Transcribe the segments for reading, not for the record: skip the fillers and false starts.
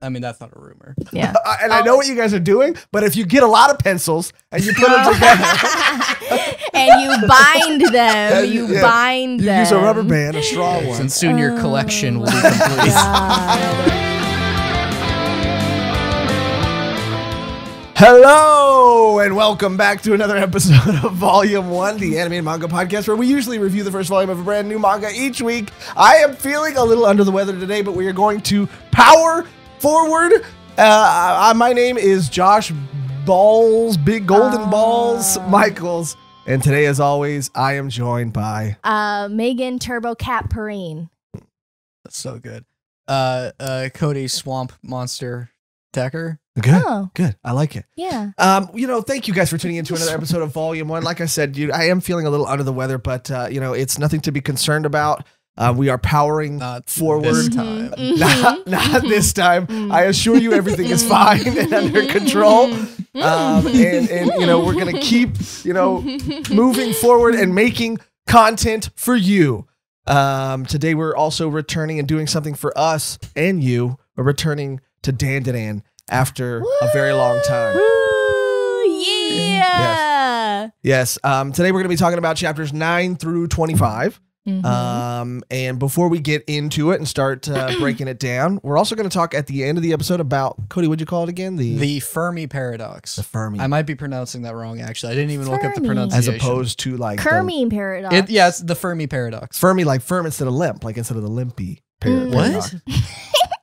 I mean, that's not a rumor. Yeah. And I know what you guys are doing, but if you get a lot of pencils and you put them together. And you bind them. You bind them. You use a rubber band, a strong one. And soon your collection will be complete. Hello, and welcome back to another episode of Volume 1, the animated manga podcast, where we usually review the first volume of a brand new manga each week. I am feeling a little under the weather today, but we are going to power forward. My name is Josh Balls, Big Golden Balls Michaels, and today, as always, I am joined by... Megan Turbo Cat Perrine. That's so good. Cody Swamp Monster Decker. Good. Oh. Good. I like it. Yeah. Thank you guys for tuning into another episode of Volume 1. Like I said, I am feeling a little under the weather, but it's nothing to be concerned about. We are powering forward. This time. Not this time. I assure you everything is fine and under control. And we're going to keep, moving forward and making content for you. Today we're also returning and doing something for us and you. We're returning to Dandadan after a very long time. Woo, yeah. Yes. Today we're going to be talking about chapters 9 through 25. And before we get into it and start breaking it down, we're also going to talk at the end of the episode about, Cody, what'd you call it again? The Fermi Paradox. The Fermi. I might be pronouncing that wrong, actually. I didn't even look up the Fermi. pronunciation. As opposed to like Fermi Paradox. It's the Fermi Paradox. Fermi, like firm instead of limp, like instead of the limpy paradox. What?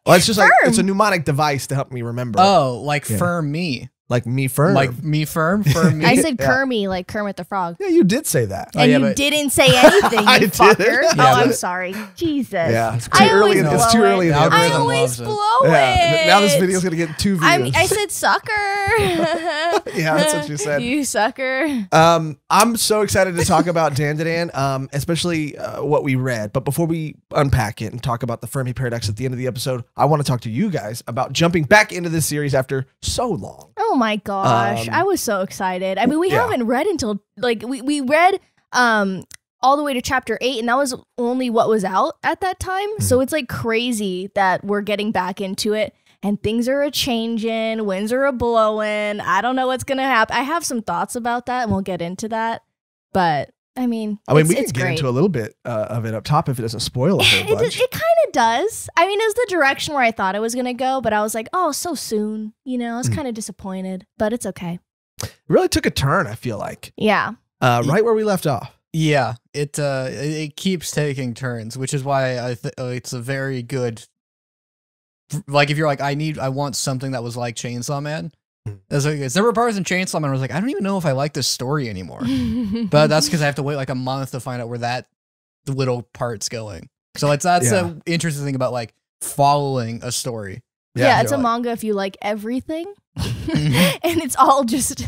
Well, it's just like, it's a mnemonic device to help me remember. Oh, like Fermi. Like me firm. Like me firm? Fermi. I said Kermie, like Kermit the Frog. Yeah, you did say that. And you didn't say anything, you I fucker. didn't. Oh, I'm sorry. Jesus. Yeah, it's too I early. always It's too blow early. it. In the Algorithm I episode. always loves it. blow it. Now this video's gonna get 2 views. I said sucker. Yeah, that's what you said. You sucker. I'm so excited to talk about Dandadan, especially what we read. But before we unpack it and talk about the Fermi Paradox at the end of the episode, I want to talk to you guys about jumping back into this series after so long. Oh my gosh. I was so excited. I mean, we haven't read until we read all the way to chapter 8, and that was only what was out at that time. So it's like crazy that we're getting back into it. And things are a-changing, winds are a-blowing. I don't know what's going to happen. I have some thoughts about that, and we'll get into that. But, I mean, we can it's get great. into a little bit of it up top if it doesn't spoil a whole bunch. It kind of does. I mean, it was the direction where I thought it was going to go, but I was like, oh, so soon. I was kind of disappointed, but it's okay. It really took a turn, I feel like. Yeah. Right where we left off. Yeah, it keeps taking turns, which is why it's a very good... Like, if you're like, I want something that was like Chainsaw Man. There were parts in Chainsaw Man where I was like, I don't even know if I like this story anymore. But that's because I have to wait like a month to find out where that little part's going. So that's the interesting thing about like following a story. Yeah, it's a manga if you like everything. And it's all just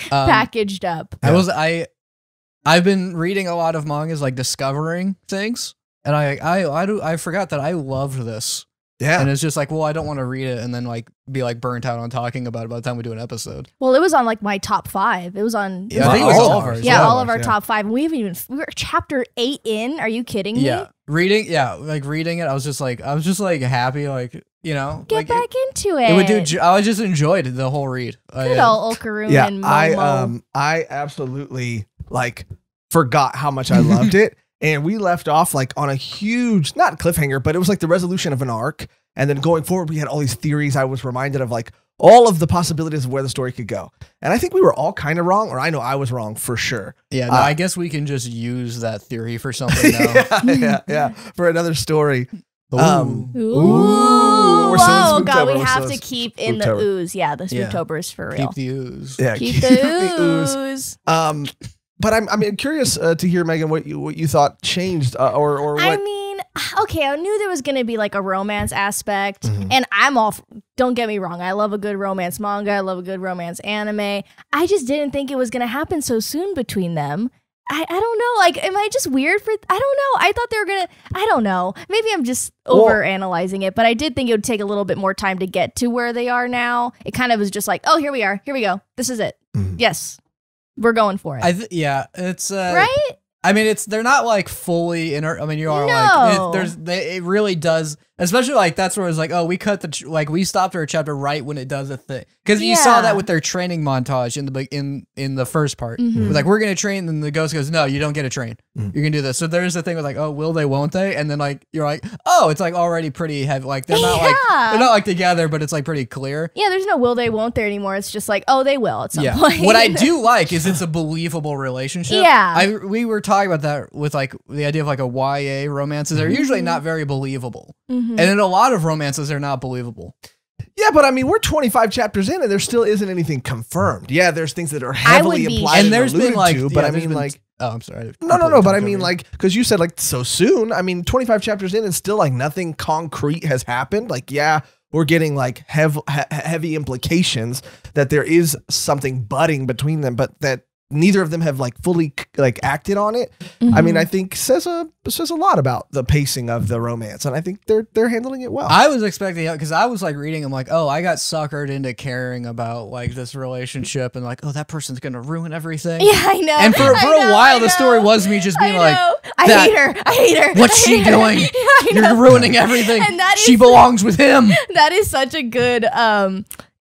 packaged up. I've been reading a lot of mangas, like discovering things, and I forgot that I loved this. Yeah. And it's just like, well, I don't want to read it and then like be like burnt out on talking about it by the time we do an episode. Well, it was on like my top 5. It was on. I think it was all of ours. Yeah, all of our top 5. And we're chapter 8 in. Are you kidding me? Yeah. Reading it, I was just like happy, like, Get back into it. I just enjoyed the whole read. Good old Okaru and Momo. I absolutely like forgot how much I loved it. And we left off like on a huge, not cliffhanger, but it was like the resolution of an arc. And then going forward, we had all these theories. I was reminded of like all of the possibilities of where the story could go. And I think we were all kind of wrong, or I know I was wrong for sure. Yeah, no, I guess we can just use that theory for something now. yeah, for another story. Ooh. We're so Oh, spooked God, over. we We're have so to keep in the spooktober. ooze. Yeah, the Spooktober is for real. Keep the ooze. Yeah, Keep the ooze. But I'm curious to hear, Megan, what you thought changed or what. I mean, okay, I knew there was going to be like a romance aspect, and I'm all, don't get me wrong, I love a good romance manga, I love a good romance anime. I just didn't think it was going to happen so soon between them. I don't know, like, am I just weird for, I don't know, I thought they were going to, I don't know, maybe I'm just over-analyzing it, but I did think it would take a little bit more time to get to where they are now. It kind of was just like, oh, here we are, here we go, this is it, yes. We're going for it. Yeah, it's right? I mean, they're not like fully inner. I mean, you are it really does, especially like that's where it's like, oh, we cut we stopped our chapter right when it does a thing, because you saw that with their training montage in the first part. Like, we're gonna train, and then the ghost goes, no, you don't get to train. You're gonna do this. So there's the thing with like, oh, will they, won't they? And then like you're like, oh, it's like already pretty heavy. Like they're not like together, but it's like pretty clear. Yeah, there's no will they, won't they anymore. It's just like, oh, they will at some point. What I do like is it's a believable relationship. Yeah, we were talking about that with like the idea of like a YA romances are usually not very believable, and in a lot of romances they're not believable. Yeah, but I mean, we're 25 chapters in, and there still isn't anything confirmed. Yeah, there's things that are heavily implied and there's been like, but I mean, like, oh, I'm sorry. No, but I mean, like, because you said like so soon. I mean, 25 chapters in, and still like nothing concrete has happened. Like, yeah, we're getting like heavy implications that there is something budding between them, but that neither of them have like fully like acted on it. I mean, I think says a lot about the pacing of the romance, and I think they're handling it well. I was expecting, because I was like reading, I'm like, oh, I got suckered into caring about like this relationship, and like, oh, that person's gonna ruin everything. Yeah, I know. And for a while, the story was me just being like, I hate her. What's she doing? You're ruining everything. And she belongs with him. That is such a good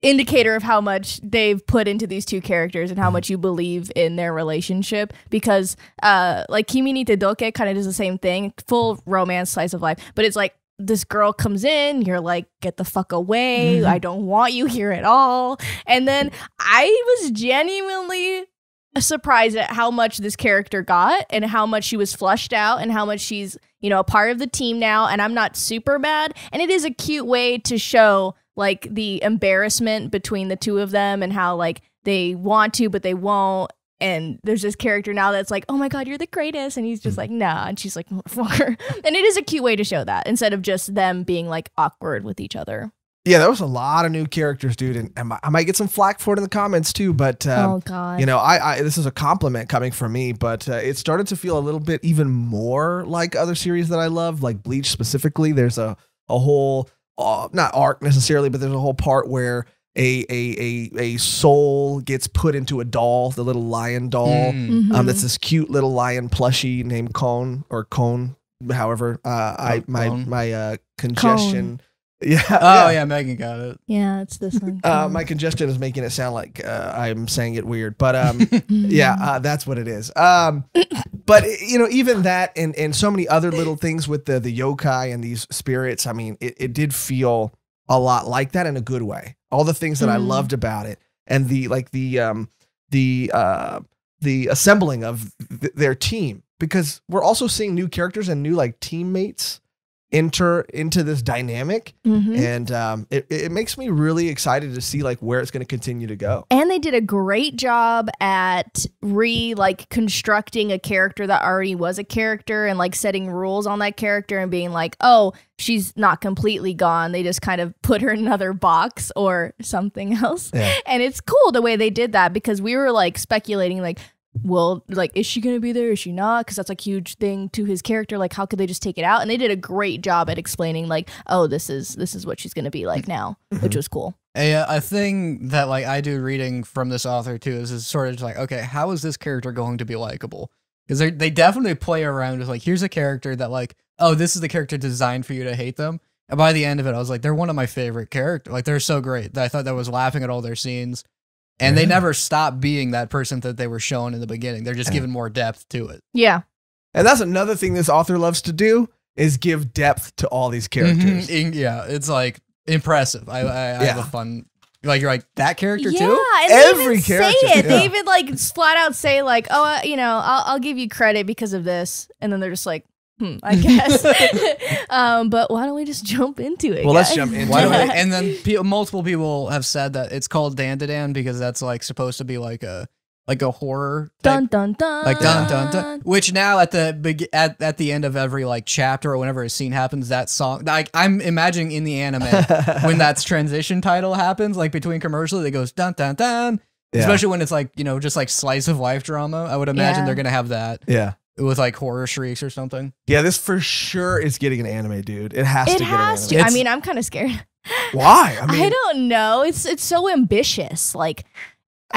indicator of how much they've put into these two characters and how much you believe in their relationship, because like Kimi ni Te Doke kind of does the same thing, full romance, slice of life, but it's like this girl comes in, you're like, get the fuck away, I don't want you here at all. And then I was genuinely surprised at how much this character got and how much she was flushed out and how much she's, you know, a part of the team now, and I'm not super mad. And it is a cute way to show like the embarrassment between the two of them and how like they want to but they won't, and there's this character now that's like, oh my god, you're the greatest, and he's just like, nah, and she's like, motherfucker. And it is a cute way to show that instead of just them being like awkward with each other. Yeah, there was a lot of new characters, dude, and I might get some flack for it in the comments too, but oh god, you know, I this is a compliment coming from me, but it started to feel a little bit even more like other series that I love, like Bleach specifically. There's a whole not arc necessarily, but there's a whole part where a soul gets put into a doll, the little lion doll. That's this cute little lion plushie named Cone, however. My congestion. Cone. Yeah. Megan got it. Yeah, it's this one. My congestion is making it sound like I'm saying it weird, but that's what it is. But you know, even that and so many other little things with the yokai and these spirits, I mean, it did feel a lot like that in a good way. All the things that I loved about it, and the assembling of their team, because we're also seeing new characters and new like teammates enter into this dynamic, and it makes me really excited to see like where it's going to continue to go. And they did a great job at constructing a character that already was a character, and like setting rules on that character and being like, oh, she's not completely gone, they just kind of put her in another box or something else. And it's cool the way they did that, because we were like speculating like, well, like, is she gonna be there, is she not, because that's like a huge thing to his character, like how could they just take it out? And they did a great job at explaining like, oh, this is what she's gonna be like now, which was cool. A thing that like I do reading from this author too is sort of like, okay, how is this character going to be likable? Because they definitely play around with like, here's a character that like, oh, this is the character designed for you to hate them, and by the end of it I was like, they're one of my favorite characters. Like, they're so great that I thought that I was laughing at all their scenes. And they never stop being that person that they were shown in the beginning. They're just giving more depth to it. Yeah. And that's another thing this author loves to do, is give depth to all these characters. Yeah, it's like impressive. I have a fun, like, you're like, that character too? Yeah, and every character. Say it. They even like flat out say like, oh, you know, I'll give you credit because of this. And then they're just like, I guess. But why don't we just jump into it? Well, let's jump into it. And then multiple people have said that it's called Dandadan because that's like supposed to be like a horror type, dun dun dun, like dun dun dun. Which now at the end of every like chapter or whenever a scene happens, that song, like I'm imagining in the anime when that transition title happens, like between commercials, it goes dun dun dun. Yeah. Especially when it's like, you know, just like slice of life drama. I would imagine they're gonna have that. Yeah. With like horror shrieks or something. Yeah, this for sure is getting an anime, dude. It has to get an anime. I mean, I'm kind of scared. Why? I mean, I don't know. It's so ambitious. Like,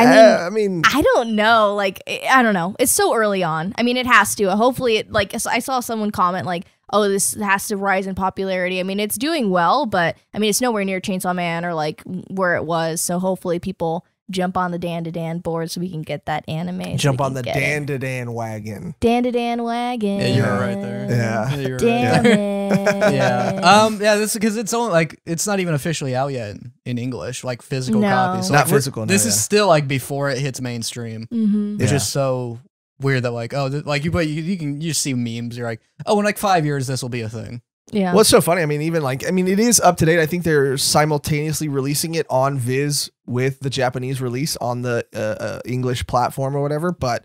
I mean, I don't know. Like, I don't know. It's so early on. I mean, it has to. Hopefully, it like I saw someone comment like, "Oh, this has to rise in popularity." I mean, it's doing well, but I mean, it's nowhere near Chainsaw Man or like where it was. So hopefully, people jump on the Dandadan board so we can get that anime. Jump on the Dandadan wagon. Dandadan wagon. Yeah, you were right there. Yeah. you were Damn right. it. Yeah. This because it's only like it's not even officially out yet in English, like physical No. copies. So, Not like, physical, no, This yeah. is still like before it hits mainstream. Mm-hmm. It's Yeah. just so weird that like like you just see memes. You're like, oh, in like 5 years this will be a thing. Yeah. What's so funny? I mean, it is up to date. I think they're simultaneously releasing it on Viz with the Japanese release on the English platform or whatever. But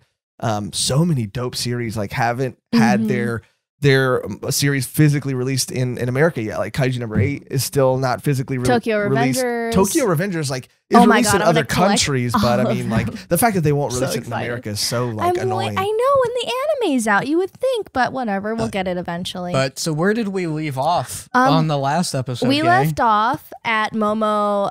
so many dope series like haven't had their series physically released in America yet. Like Kaiju number 8 is still not physically Tokyo released. Revengers. Tokyo Revengers like is Oh my released God, in I'm other gonna collect countries, but all I of mean, like them. the fact that they won't So release it in excited. America is so like annoying. I know when the anime's out, you would think, but whatever, we'll get it eventually. But so where did we leave off Um, on the last episode? we gang? left off at Momo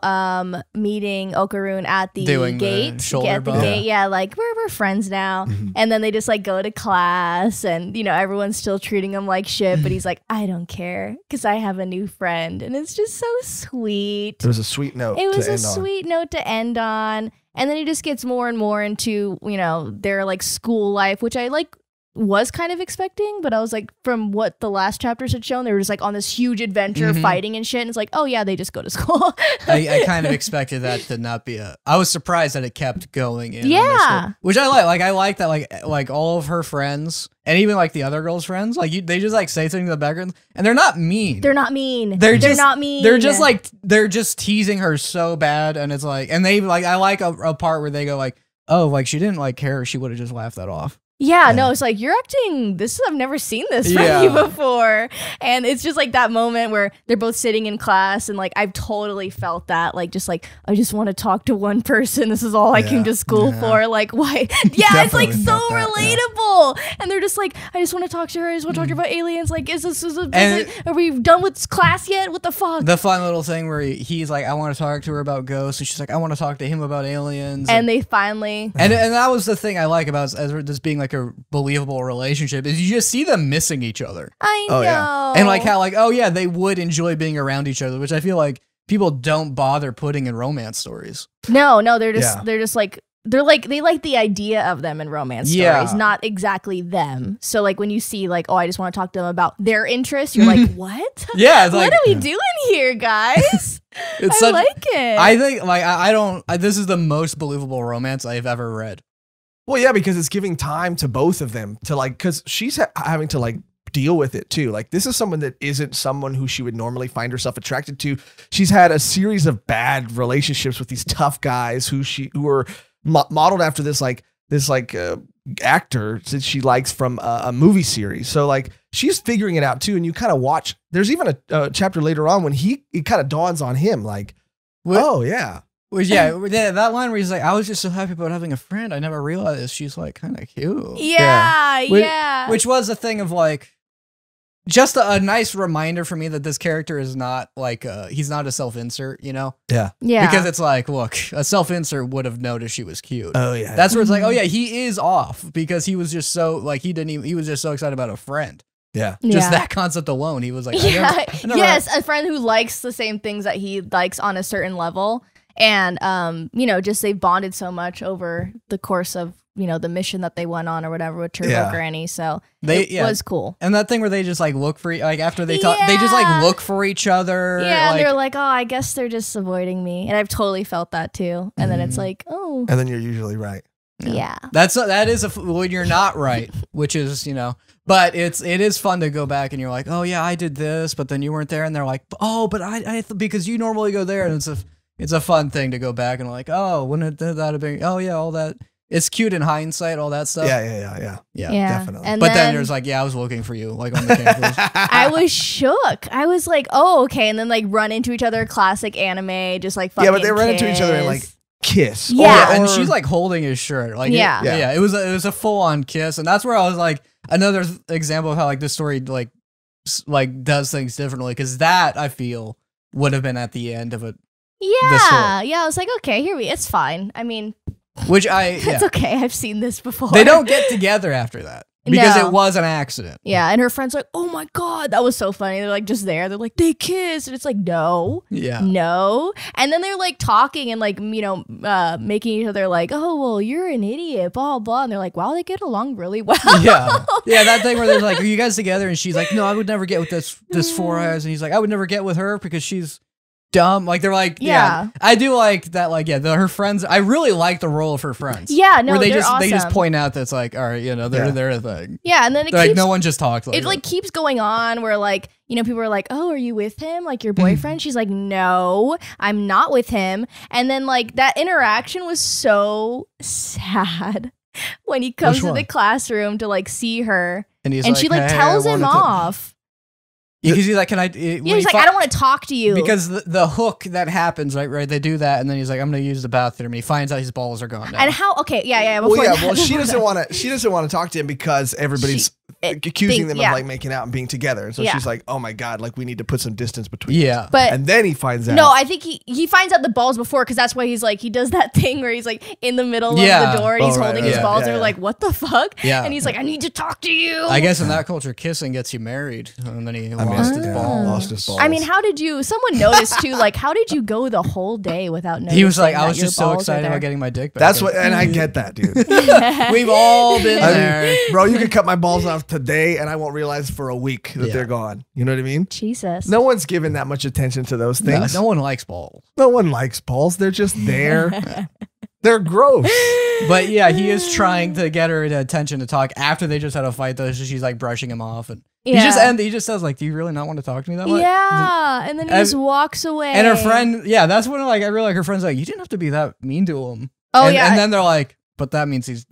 meeting Okarun at the Doing the gate. shoulder At the bump. gate, yeah, like we're friends now. And then they just like go to class, and you know everyone's still treating him like shit, but he's like, I don't care because I have a new friend, and it's just so sweet. It was a sweet note. It was to a end on. sweet note to end on. And then he just gets more and more into, you know, their like school life, which I like was kind of expecting, but I was like, from what the last chapters had shown, they were just like on this huge adventure fighting and shit. And it's like, oh yeah, they just go to school. I kind of expected that to not be I was surprised that it kept going in. on this Yeah. one, which I like. Like I like that. Like all of her friends and even like the other girls' friends, like they just like say things in the background, and they're not mean. They're not mean. They're not mean. They're just like they're just teasing her so bad, and it's like, and they like I like a part where they go like, oh, like she didn't like care, she would have just laughed that off. Yeah, no, it's like you're acting. I've never seen this from Yeah. you before, and it's just like that moment where they're both sitting in class, and like I've totally felt that, like just like I just want to talk to one person. This is all I came to school for. Like why? Yeah, it's like Definitely so felt that, yeah. relatable, and they're just like, I just want to talk to her. I just want to talk to her about aliens. Like, And are we done with class yet? What the fuck? The fun little thing where he's like, I want to talk to her about ghosts, and she's like, I want to talk to him about aliens, and they finally. And that was the thing I like about as this being like a believable relationship is you just see them missing each other. I know. Oh, yeah. And like how like, oh yeah, they would enjoy being around each other, which I feel like people don't bother putting in romance stories. No, they're just Yeah. they're just like they like the idea of them in romance Yeah. stories, not exactly them. So like when you see like, oh, I just want to talk to them about their interests, you're like, what? Yeah, it's What like are we doing here, guys? it's I such, like it. I think like I don't this is the most believable romance I've ever read. Well, yeah, because it's giving time to both of them to like, because she's having to like deal with it too. Like this is someone that isn't someone who she would normally find herself attracted to. She's had a series of bad relationships with these tough guys who are modeled after this actor that she likes from a movie series. So like she's figuring it out too. And you kind of watch, there's even a chapter later on when it kind of dawns on him like, oh yeah. Which yeah, that line where he's like, I was just so happy about having a friend. I never realized she's like kind of cute. Yeah. Which was a thing of like, just a nice reminder for me that this character is not like, he's not a self-insert, you know? Yeah. Yeah. Because it's like, look, a self-insert would have noticed she was cute. Oh yeah. That's where it's like, oh yeah, he is off because he was just so, like, he was just so excited about a friend. yeah. Just that concept alone. He was like, Yeah. I never- Yes, a friend who likes the same things that he likes on a certain level. And you know, just they bonded so much over the course of, you know, the mission that they went on or whatever with Turbo Granny. So it was cool. And that thing where they just like look for like after they talk, they just like look for each other. Yeah, like, they're like, oh, I guess they're just avoiding me. And I've totally felt that too. And then it's like, oh, And then you're usually right. yeah. that is when you're not right, which is, you know, but it is fun to go back and you're like, oh yeah, I did this, but then you weren't there, and they're like, oh, but I because you normally go there, and it's a fun thing to go back and like, oh, wouldn't that have been? Oh yeah, all that. It's cute in hindsight, all that stuff. Yeah. Definitely. And But then there's like, yeah, I was looking for you, like on the campus. I was shook. I was like, oh, okay. And then like run into each other, classic anime, just like fucking Yeah, but they run into each other and like kiss. Yeah. and she's like holding his shirt. Like, Yeah. It was a full on kiss, and that's where I was like, another example of how like this story like does things differently, because that I feel would have been at the end of it. Yeah. I was like, okay, it's fine. I mean, Which It's okay. I've seen this before. They don't get together after that. Because No. it was an accident. Yeah, and her friend's like, "Oh my god, that was so funny." They're like just there. They're like, "They kiss," and it's like, "No, no." And then they're like talking and like making each other like, "Oh well, you're an idiot," blah blah. And they're like, "Wow, they get along really well." Yeah, that thing where they're like, "Are you guys together?" And she's like, "No, I would never get with this 4 eyes." And he's like, "I would never get with her because she's dumb." Like they're like, yeah. I do like that. Like, her friends. I really like the role of her friends. Yeah, no, where they they're just awesome. point out that's like, all right, they're a thing. Yeah, and then it keeps, keeps, like no one just talks. Like it like keeps going on where like people are like, "Oh, are you with him? Like your boyfriend?" She's like, "No, I'm not with him." And then like that interaction was so sad when he comes to the classroom to like see her, and she like tells him off. Because he's like, "Can I?" He's like, "I don't want to talk to you." Because the hook that happens, right? They do that, and then he's like, "I'm going to use the bathroom." And he finds out his balls are gone now. And how? Okay, yeah. Well, she doesn't want to. She doesn't want to talk to him because everybody's accusing them of like making out and being together. And so she's like, "Oh my god, like we need to put some distance between." Yeah, and then he finds out. No, I think he finds out the balls before because that's why he's like he does that thing where he's like in the middle of the door and he's holding his balls. They're like, "What the fuck?" Yeah, and he's like, "I need to talk to you." I guess in that culture, kissing gets you married, and then he lost his balls. I mean, how did you? Someone noticed too. Like, how did you go the whole day without noticing? He was like, I was your just so balls excited about getting my dick back. That's what, and I get that, dude. We've all been there, bro. You could cut my balls off today, and I won't realize for a week that they're gone. You know what I mean? Jesus. No one's giving that much attention to those things. No one likes balls. No one likes balls. They're just there. They're gross. But yeah, he is trying to get her attention to talk after they just had a fight. Though, so she's like brushing him off, and he just says like, "Do you really not want to talk to me that much?" Yeah, and then he just walks away. And her friend, that's when like I really like her friend's like, "You didn't have to be that mean to him." Oh and, yeah, and then they're like, "But that means she's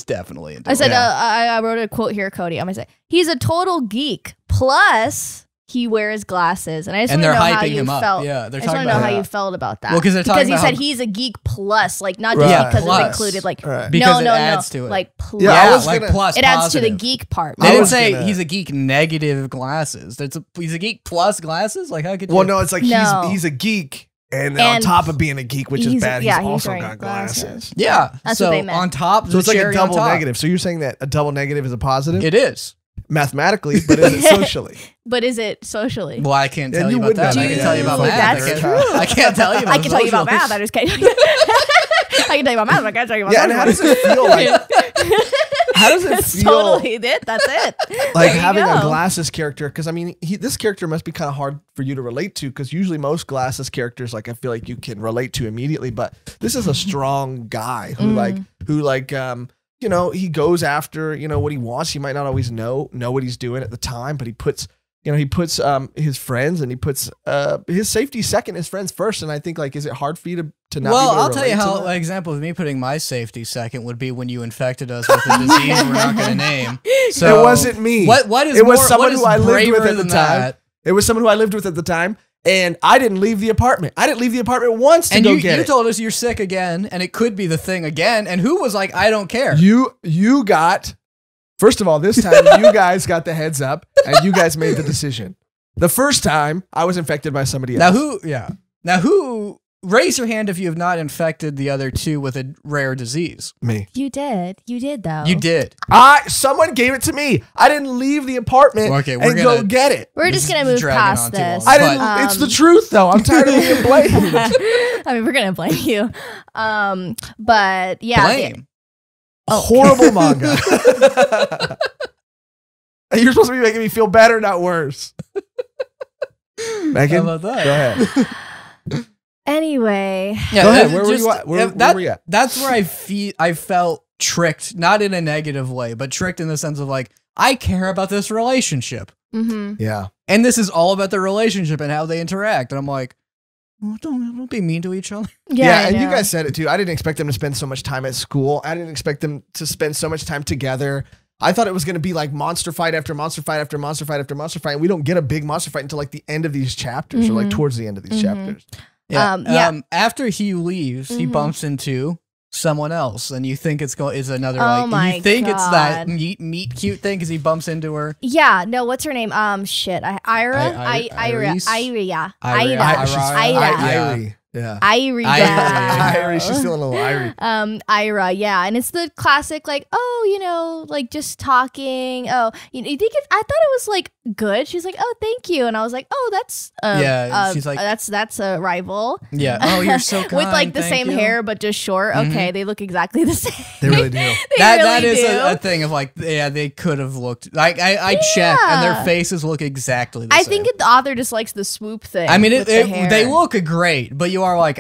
definitely into." I said, I wrote a quote here, Cody. I'm gonna say he's a total geek. Plus, he wears glasses, and I just want to know how you felt. Yeah, they're I just want to know how you felt about that. Well, because he said he's a geek plus, like not just because it's included, like because it adds to it. Like plus, plus. It adds to the geek part. They didn't say he's a geek negative glasses. He's a geek plus glasses. Like how could you? Well, no, it's like he's a geek. And then on top of being a geek, which is bad, he's also got glasses. Yeah, that's what they meant. On top, so it's like a double negative. So you're saying that a double negative is a positive? It is. Mathematically, but is it socially? But is it socially? Well, I can't tell you about that. I can tell you about math. That's true. I can't tell you about I can tell you about math. I just can't. I can tell you about math, but I can't tell you about and how does it feel like? How does it That's feel? Totally it. That's it. Like having a glasses character, because I mean, this character must be kind of hard for you to relate to, because usually most glasses characters, like I feel like you can relate to immediately, but this is a strong guy who he goes after, what he wants. He might not always know what he's doing at the time, but he puts his friends and he puts his safety second, his friends first. And I think is it hard for you to not? Well, I'll tell you how an example of me putting my safety second would be when you infected us with a disease we're not going to name. So it wasn't me. What is it was more, someone who I lived with at the time. That? It was someone who I lived with at the time. And I didn't leave the apartment. I didn't leave the apartment once to go get it. You told us you're sick again, and it could be the thing again. And who was like, I don't care. You got, first of all, this time you guys got the heads up, and you guys made the decision. The first time I was infected by somebody else. Now who? Raise your hand if you have not infected the other two with a rare disease. Me. You did though. You did. Someone gave it to me. I didn't leave the apartment and go get it. We're just gonna move past this. I didn't. It's the truth, though. I'm tired of being blamed. I mean, we're gonna blame you. But yeah, blame. Horrible manga. You're supposed to be making me feel better, not worse. Megan, how about that? Go ahead. Anyway, go ahead. Where were you at? Where were you at? That's where I felt tricked, not in a negative way, but tricked in the sense of I care about this relationship. Mm-hmm. Yeah, and this is all about the relationship and how they interact. And I'm like, well, don't be mean to each other. Yeah, and you guys said it too. I didn't expect them to spend so much time at school. I didn't expect them to spend so much time together. I thought it was going to be like monster fight after monster fight after monster fight after monster fight. And we don't get a big monster fight until the end of these chapters, or towards the end of these chapters. Yeah. After he leaves, he bumps into someone else, and you think it's another you think it's that meet cute thing because he bumps into her. Yeah, no, what's her name? Ira. Yeah. Irie. Irie, she's feeling a little Irie. Ira, yeah, and it's the classic like, oh, you know, like just talking. Oh, you think it? I thought it was like good. She's like, oh, thank you, and I was like, oh, that's she's like, that's a rival. Yeah. Oh, you're so kind. With like the thank same you. hair but just short. Okay, they look exactly the same. They really do. That is a thing of like, yeah, they could have looked like I checked and their faces look exactly the same. I think the author just likes the swoop thing. I mean, they look great, but you are like,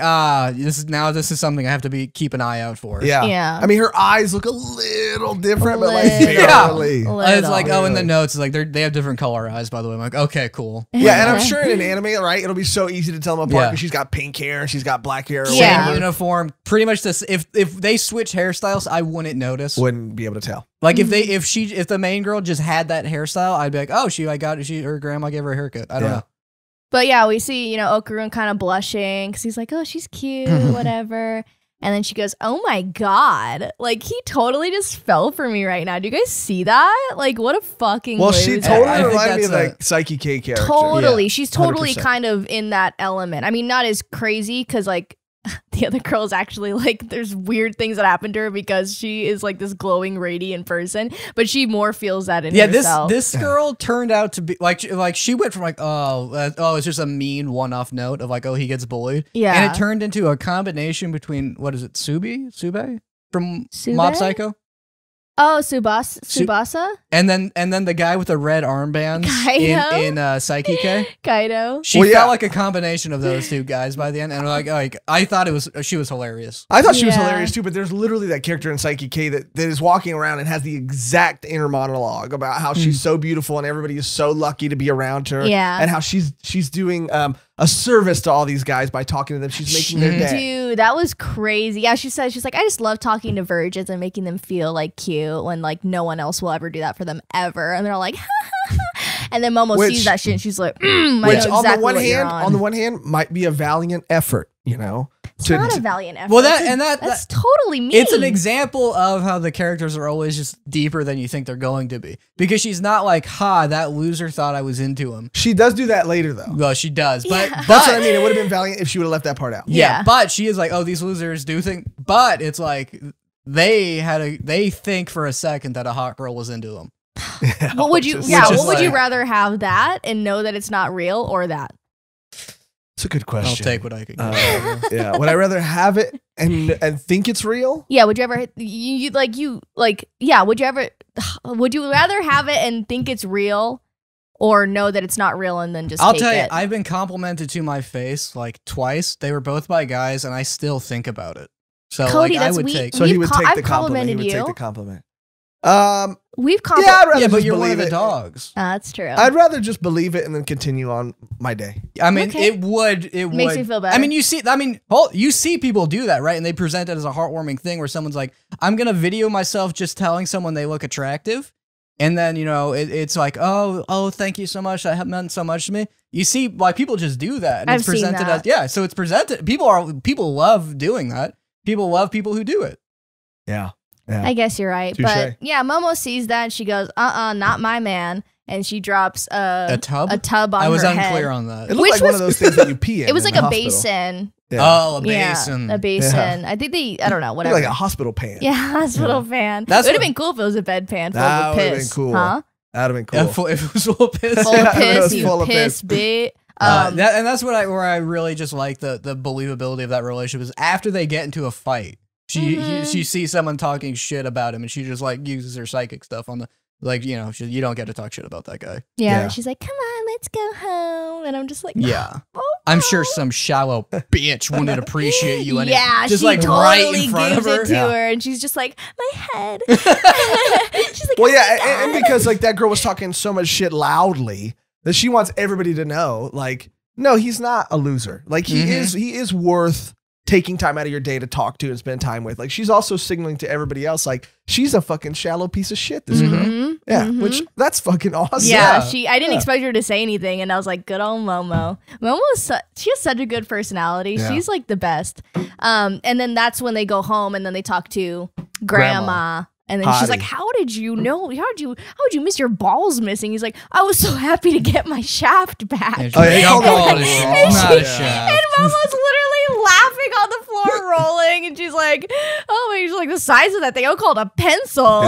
this is something I have to keep an eye out for. Yeah. Yeah. I mean, her eyes look a little different, but like Little. barely. It's like, oh, in the notes, it's like they have different color eyes, by the way. I'm like, okay, cool. Yeah, and I'm sure in an anime, right, it'll be so easy to tell them apart Yeah. because she's got pink hair and she's got black hair. Or Yeah. Same uniform, pretty much this. If they switch hairstyles, I wouldn't notice. Wouldn't be able to tell. Like if the main girl just had that hairstyle, I'd be like, oh, her grandma gave her a haircut. I don't know. But yeah, we see, Okarun kind of blushing because he's like, oh, she's cute, whatever. And then she goes, oh my God. Like, he totally just fell for me right now. Do you guys see that? Like, what a fucking Well, she loser. totally reminded me of like Psyche K character. Totally. Yeah, She's totally 100%. kind of in that element. I mean, not as crazy because, like, the other girl's actually like, there's weird things that happen to her because she is like this glowing, radiant person, but she more feels that in herself. This girl turned out to be like she went from like it's just a mean one-off note of like, oh, he gets bullied, Yeah. and it turned into a combination between what is it, Sube from Sube? Mob Psycho. Oh, Tsubasa? And then the guy with the red armband in Psyche K. Kaido. She felt like a combination of those two guys by the end, and like I thought she was hilarious. I thought she was Yeah. hilarious too, but there's literally that character in Psyche K that is walking around and has the exact inner monologue about how she's so beautiful and everybody is so lucky to be around her. Yeah. And how she's doing a service to all these guys by talking to them. She's making their day. Dude, that was crazy. Yeah, she's like, I just love talking to virgins and making them feel like cute when like no one else will ever do that for them ever. And they're all like, and then Momo sees that shit and she's like, I know exactly on the one what you're hand, on the one hand, might be a valiant effort, It's not a valiant effort. Well, that's totally mean. It's an example of how the characters are always just deeper than you think they're going to be. Because she's not like, that loser thought I was into him. She does do that later, though. Well, she does, but That's what I mean. It would have been valiant if she would have left that part out. Yeah, but she is like, oh, these losers do think, but it's like they think for a second that a hot girl was into them. What would you rather have that and know that it's not real or that? It's a good question. I'll take what I can get. Yeah. Would I rather have it and think it's real? Yeah, would you ever would you rather have it and think it's real or know that it's not real and then just I'll take tell you, it? I've been complimented to my face like twice. They were both by guys and I still think about it. So Cody, like, I would take. So he would take I've the compliment. He complimented would you. take the compliment. We've Yeah, I'd rather Yeah, but just you're one of believe the it. dogs. that's true. I'd rather just believe it and then continue on my day. I mean, Okay. it would. Makes me feel better. I mean, you see people do that, right? And they present it as a heartwarming thing where someone's like, I'm going to video myself just telling someone they look attractive. And then, it's like, oh, thank you so much. That meant so much to me. You see why people just do that. And I've it's presented seen that. as, so it's presented. People love doing that. People love people who do it. Yeah. I guess you're right. Touché. But yeah, Momo sees that and she goes, not my man. And she drops a tub? a tub on her I was head. unclear on that. It looked Which like one was- of those things that you pee in. It was in like the a hospital. basin. Yeah. Oh, a Yeah, basin. a basin. Yeah. I think I don't know, Looked whatever. like a hospital pan. Yeah, hospital fan. That's It would have what- been cool if it was a bedpan full That of would've piss. been cool. Huh? That'd have been cool. If it was full of piss. Full of Yeah, it piss, was you full of piss piss. bit. And that's what where I really just like the believability of that relationship is after they get into a fight, she sees someone talking shit about him and she just like uses her psychic stuff on the you don't get to talk shit about that guy. Yeah, Yeah. she's like, come on, let's go home. And I'm just like, Yeah. oh, I'm sure some shallow bitch wouldn't appreciate you any yeah, just she like totally right in front gives of her. it to Yeah. her, and she's just like, my head. She's like, Well, oh yeah, my and God. because like that girl was talking so much shit loudly that she wants everybody to know, like, no, he's not a loser. Like he is worth taking time out of your day to talk to and spend time with. Like she's also signaling to everybody else, like she's a fucking shallow piece of shit. This girl, yeah, which that's fucking awesome. Yeah, I didn't expect her to say anything, and I was like, good old Momo. She has such a good personality. Yeah. She's like the best. And then that's when they go home, and then they talk to Grandma. And then she's like, how did you know? How would you miss your balls missing? He's like, I was so happy to get my shaft back. And Oh, yeah, he called call it it a a shaft. shaft. Not a Yeah. shaft. And Momo's literally like, oh my, she's like the size of that thing. I'll call it a pencil.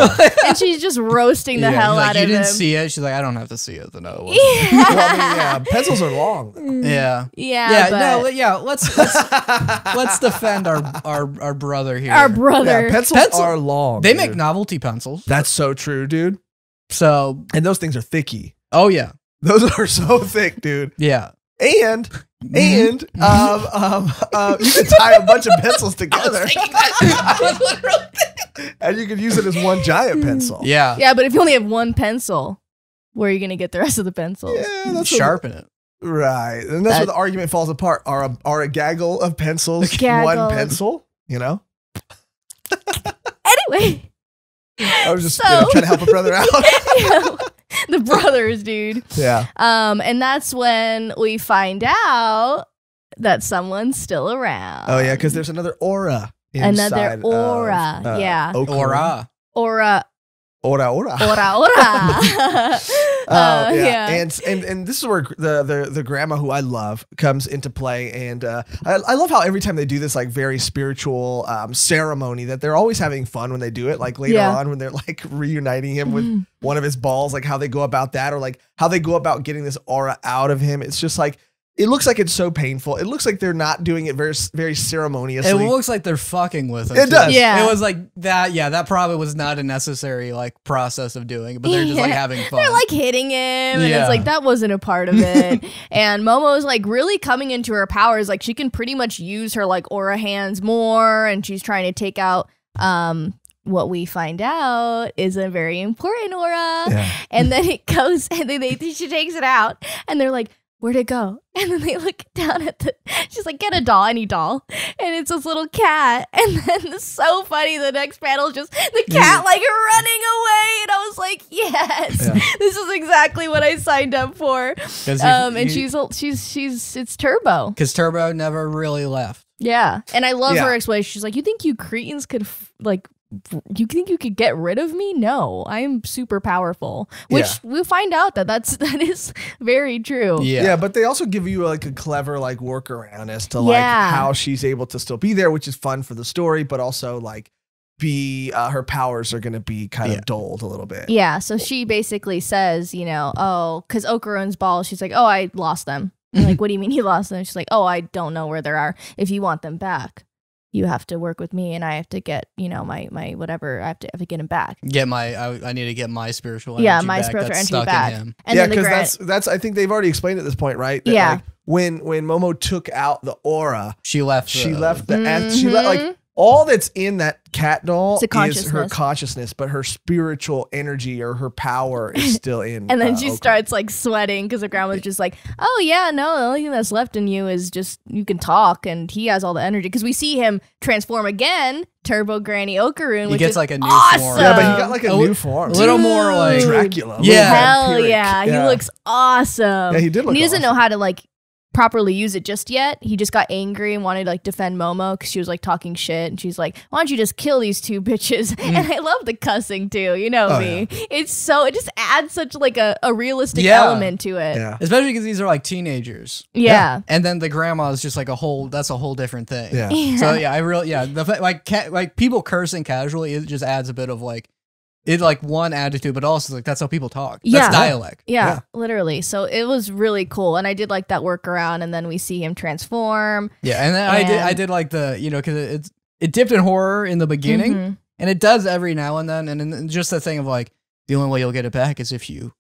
And she's just roasting the hell out of him. You didn't see it. She's like, I don't have to see it to know. Yeah. Well, I mean, yeah, pencils are long. Yeah. Let's defend our brother here. Our brother. Yeah, pencils are long. They make novelty pencils. That's so true, dude. So, and those things are thicky. Oh yeah, those are so thick, dude. Yeah. And you can tie a bunch of pencils together. And you can use it as one giant pencil. Yeah. Yeah, but if you only have one pencil, where are you going to get the rest of the pencils? Yeah, that's sharpen it. Right. And that's where the argument falls apart. Are a gaggle of pencils one pencil? You know? Anyway. I was just trying to help a brother out. The brothers, dude. Yeah. And that's when we find out that someone's still around. Oh, yeah, because there's another aura inside. Another aura. Of, Aura. Aura. Aura. Yeah. And this is where the grandma, who I love, comes into play. And I love how every time they do this like very spiritual ceremony, that they're always having fun when they do it. Like later on when they're like reuniting him with one of his balls, like how they go about that, or like how they go about getting this aura out of him. It's just like, it looks like it's so painful. It looks like they're not doing it very, very ceremoniously. It looks like they're fucking with him. It does. Yeah. It was like that. Yeah, that probably was not a necessary like process of doing it, but they're just like having fun. They're like hitting him, and it's like that wasn't a part of it. And Momo's like really coming into her powers. Like she can pretty much use her like aura hands more, and she's trying to take out what we find out is a very important aura. Yeah. And then it goes, and then she takes it out, and they're like, where'd it go? And then they look down at she's like, get a doll, any doll. And it's this little cat. And then it's so funny, the next panel is just the cat like running away. And I was like, yes, this is exactly what I signed up for. And she's it's Turbo. Because Turbo never really left. Yeah. And I love her explanation. She's like, you think you cretins could you think you could get rid of me? No, I'm super powerful, which we'll find out that is very true. Yeah, but they also give you like a clever like workaround as to like how she's able to still be there, which is fun for the story, but also like her powers are going to be kind of dulled a little bit. Yeah, so she basically says, you know, oh, because Okarun's balls, she's like, oh, I lost them. I'm like, what do you mean you lost them? She's like, oh, I don't know where they are. If you want them back, you have to work with me, and I have to get, you know, my whatever. I have to get him back. I need to get my spiritual energy back. My spiritual energy back. And because that's I think they've already explained at this point, right? That, like, when Momo took out the aura, she left like all that's in that cat doll is her consciousness, but her spiritual energy or her power is still in. And then she starts like sweating because her grandma's just like, oh yeah, no, the only thing that's left in you is just you can talk, and he has all the energy. Because we see him transform again, Turbo Granny Okarun, which gets like a new form. Yeah, but he got like a new form. A little more like Dracula. Hell yeah, he looks awesome. Yeah, he did look and he doesn't awesome. know how to like properly use it just yet. He just got angry and wanted to like defend Momo because she was like talking shit, and she's like, why don't you just kill these two bitches? And I love the cussing too, you know me. Yeah. It just adds such like a realistic element to it. Yeah. Especially because these are like teenagers. Yeah. And then the grandma is just like that's a whole different thing. Yeah. So like people cursing casually, it just adds a bit of like one attitude, but also like that's how people talk. That's dialect. Yeah, literally. So it was really cool, and I did like that workaround. And then we see him transform. Yeah, and then I did like the, you know, because it dipped in horror in the beginning, and it does every now and then, and then just the thing of like the only way you'll get it back is if you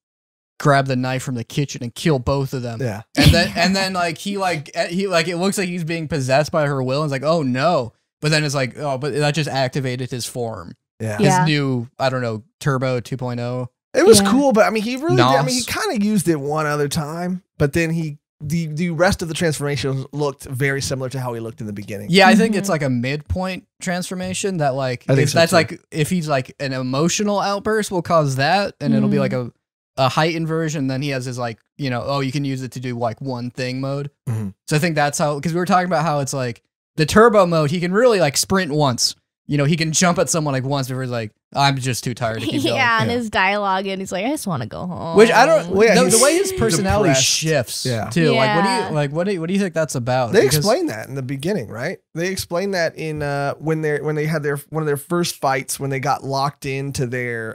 grab the knife from the kitchen and kill both of them. Yeah, and then like he it looks like he's being possessed by her will, and it's like, oh no, but then it's like, oh, but that just activated his form. Yeah. His new, I don't know, Turbo 2.0. It was cool, but I mean, he really did. I mean, he kind of used it one other time, but then the rest of the transformation looked very similar to how he looked in the beginning. Yeah, I think it's like a midpoint transformation that like, like if he's like an emotional outburst will cause that, and it'll be like a heightened version. Then he has his like, you know, oh, you can use it to do like one thing mode. So I think that's how, because we were talking about how it's like the turbo mode, he can really like sprint once. you know, he can jump at someone like once before he's like, I'm just too tired to keep going. Yeah, and his dialogue, and he's like, I just want to go home. Which I don't. Well, yeah, the way his personality depressed. shifts, Yeah. too. Yeah. What do you think that's about? They Because- explain that in the beginning, right? They explain that in when they had one of their first fights when they got locked into their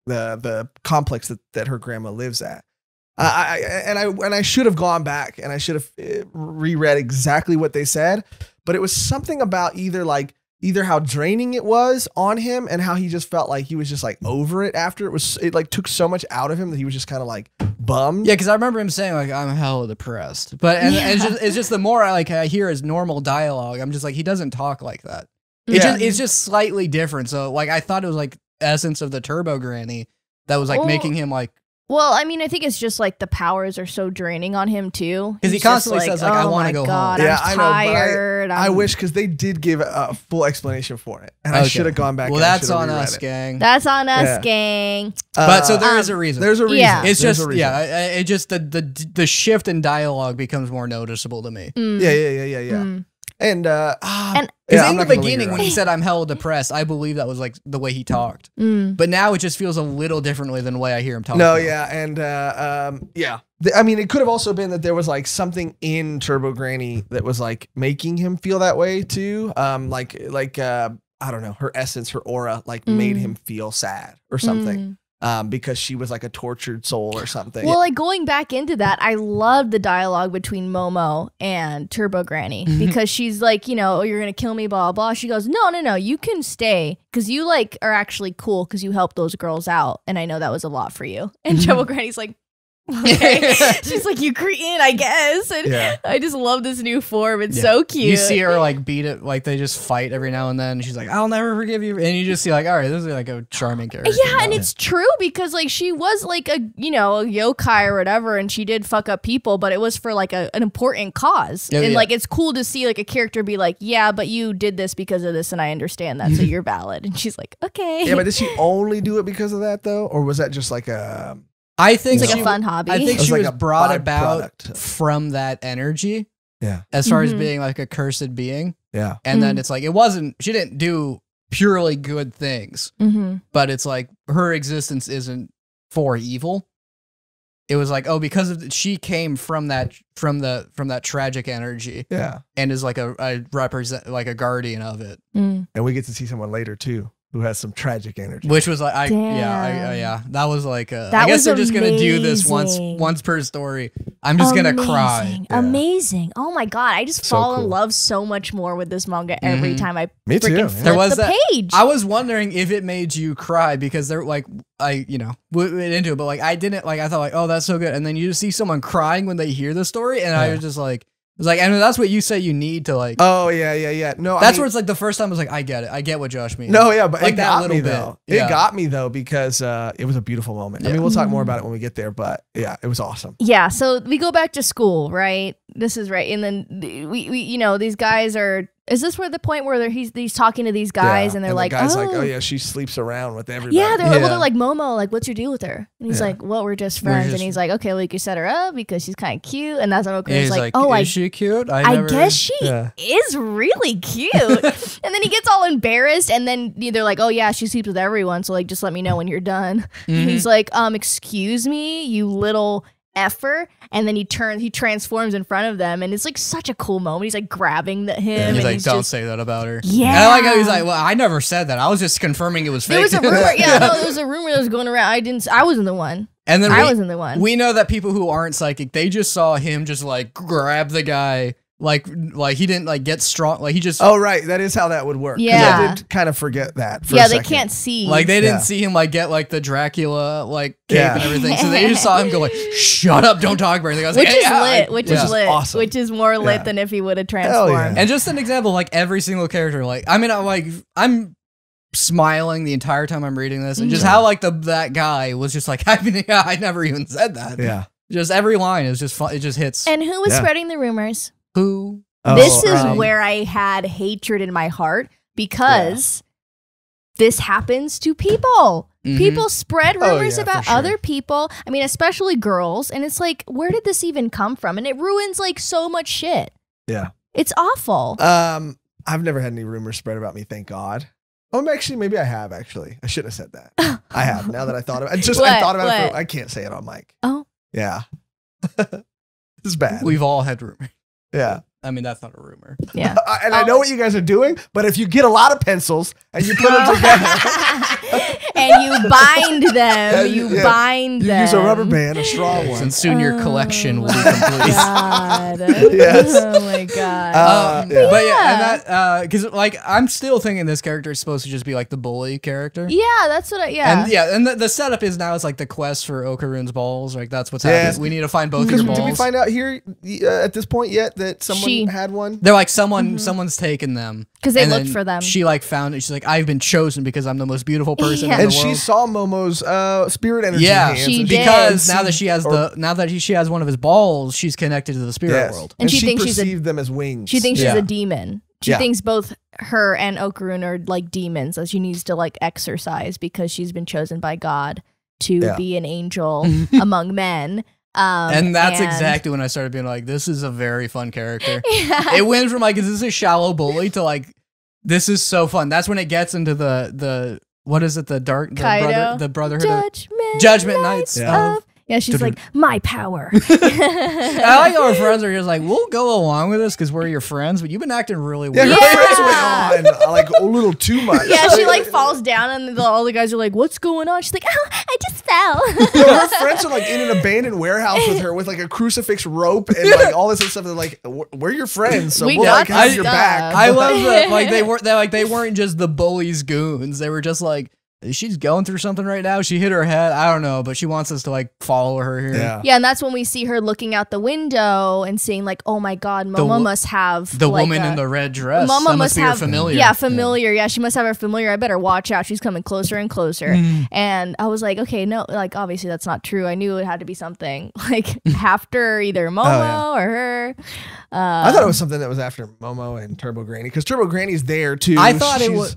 the complex that her grandma lives at. I should have gone back and I should have reread exactly what they said, but it was something about either how draining it was on him and how he just felt like he was just like over it after it like took so much out of him that he was just kind of like bummed. Yeah, because I remember him saying like, I'm hella depressed. But and it's just the more I hear his normal dialogue, I'm just like, he doesn't talk like that. It's just slightly different. So like I thought it was like essence of the Turbo Granny that was like making him like. Well, I mean, I think it's just like the powers are so draining on him too. Because he constantly says like, I want to go home. Yeah, I'm tired. I wish, because they did give a full explanation for it, and I should have gone back. Well, that's on us, gang. That's on us, gang. But so there is a reason. There's a reason. Yeah. It's just it just the shift in dialogue becomes more noticeable to me. Yeah. And because in the beginning when he said I'm hella depressed, I believe that was like the way he talked. But now it just feels a little differently than the way I hear him talk. No, yeah, and I mean, it could have also been that there was like something in Turbo Granny that was like making him feel that way too. Like I don't know, her essence, her aura, like made him feel sad or something. Because she was like a tortured soul or something. Well, like going back into that, I love the dialogue between Momo and Turbo Granny because she's like, you know, oh, you're gonna kill me, blah blah. She goes, no, you can stay because you like are actually cool because you helped those girls out, and I know that was a lot for you. And Turbo Granny's like, okay. She's like, you cretin, I guess. And I just love this new form. It's so cute. You see her like beat it, like they just fight every now and then. She's like, I'll never forgive you. And you just see like, all right, this is like a charming character. Yeah, and it's true because like she was like a, you know, a yokai or whatever, and she did fuck up people, but it was for like an important cause. And like it's cool to see like a character be like, yeah, but you did this because of this, and I understand that, so you're valid. And she's like, okay. Yeah, but did she only do it because of that though, or was that just like a? I think it's like a fun hobby. I think she like was a brought about byproduct. from that energy. Yeah. As far as being like a cursed being. Yeah. And then it's like, she didn't do purely good things, but it's like her existence isn't for evil. It was like, oh, because she came from that tragic energy. Yeah. And is like a represent like a guardian of it. And we get to see someone later too who has some tragic energy. Which was like, that was like, I guess they're just going to do this once per story. I'm just going to cry. Amazing. Oh my God. I just fall in love so much more with this manga every time I Me too. freaking flip the page. I was wondering if it made you cry because they're like, went into it, but like, I didn't like, I thought like, oh, that's so good. And then you just see someone crying when they hear the story. And I was just like, it was like, and that's what you say you need to like. Oh yeah. No, that's where it's like the first time I was like, I get it. I get what Josh means. No, yeah, but like it got me bit. though. Yeah. It got me though because it was a beautiful moment. I mean, we'll talk more about it when we get there, but yeah, it was awesome. Yeah, so we go back to school, right? This is right, and then we you know, these guys are. Is this where the point where he's talking to these guys and they're like, the guy's oh. like, oh yeah, she sleeps around with everybody. Yeah, they're like, Momo, like, what's your deal with her? And he's like, well, we're just friends. And he's like, okay, well, you can set her up because she's kind of cute. And that's what he's like, oh, is she cute? I guess she is really cute. And then he gets all embarrassed. And then they're like, oh yeah, she sleeps with everyone. So like, just let me know when you're done. And he's like, excuse me, you little effer. And then he transforms in front of them, and it's like such a cool moment. He's like grabbing him. And he's and like, don't say that about her. Yeah. And I like how he's like, well, I never said that. I was just confirming it was fake. There was a rumor. There was a rumor that was going around. I wasn't the one. And then I wasn't the one. We know that people who aren't psychic, they just saw him just like grab the guy. Like he didn't like get strong. Like he just. Oh right, that is how that would work. Yeah, I did kind of forget that. For they can't see. Like they didn't see him like get like the Dracula like cape and everything. So they just saw him go like, "Shut up, don't talk about anything." I was which like, is lit. Which is lit. Awesome. Which is more lit than if he would have transformed. And just an example, like every single character, like I mean, I'm smiling the entire time I'm reading this, and just how like that guy was just like, I never even said that. Yeah. Just every line is just fun. It just hits. And who was spreading the rumors? Who? This is where I had hatred in my heart because this happens to people. People spread rumors about other people. I mean, especially girls. And it's like, where did this even come from? And it ruins like so much shit. Yeah. It's awful. I've never had any rumors spread about me, thank God. Oh, actually, maybe I have, actually. I shouldn't have said that. I have, now that I thought of it. I thought about it. I can't say it on mic. Oh. Yeah. This is bad. We've all had rumors. Yeah. I mean, that's not a rumor. Yeah. And I know what you guys are doing, but if you get a lot of pencils and you put them together. And you bind them. You bind them. You use a rubber band, a strong one. And soon your collection will be complete. God. Yes. Oh my God. But yeah, and that, because like, I'm still thinking this character is supposed to just be like the bully character. Yeah, that's what And the setup is now it's like the quest for Okarun's balls. Like, that's what's happening. We need to find both your balls. Did we find out here at this point yet that someone had one? They're like, someone's taken them. Because they looked for them. She like found it. She's like, I've been chosen because I'm the most beautiful person in the And world. she saw Momo's spirit energy. Yeah, hands she and did. Because now that she has one of his balls, she's connected to the spirit world. And she thinks perceived them as wings. She thinks she's a demon. She Yeah. thinks both her and Okarun are like demons that she needs to like exorcise because she's been chosen by God to be an angel among men. And that's exactly when I started being like, this is a very fun character. It went from like, is this a shallow bully to like, this is so fun. That's when it gets into the what is it? The brotherhood Judgment Knights. Yeah, she's like, my power. I like how our friends are just like, we'll go along with this because we're your friends, but you've been acting really weird. Yeah, her friends went on like a little too much. Yeah, she like falls down and all the guys are like, what's going on? She's like, oh, I just fell. Her friends are like in an abandoned warehouse with her with like a crucifix rope and like all this other stuff. They're like, we're your friends, so we'll like have your back. I love that. Like they weren't just the bullies goons. They were just like, she's going through something right now. She hit her head. I don't know, but she wants us to like follow her here. Yeah, and that's when we see her looking out the window and seeing like, oh my God, Momo must have the woman in the red dress. Momo must be her familiar. Yeah, familiar. Yeah, she must have her familiar. I better watch out. She's coming closer and closer. And I was like, okay, no, like obviously that's not true. I knew it had to be something like after either Momo or her. I thought it was something that was after Momo and Turbo Granny because Turbo Granny's there too. I thought it was.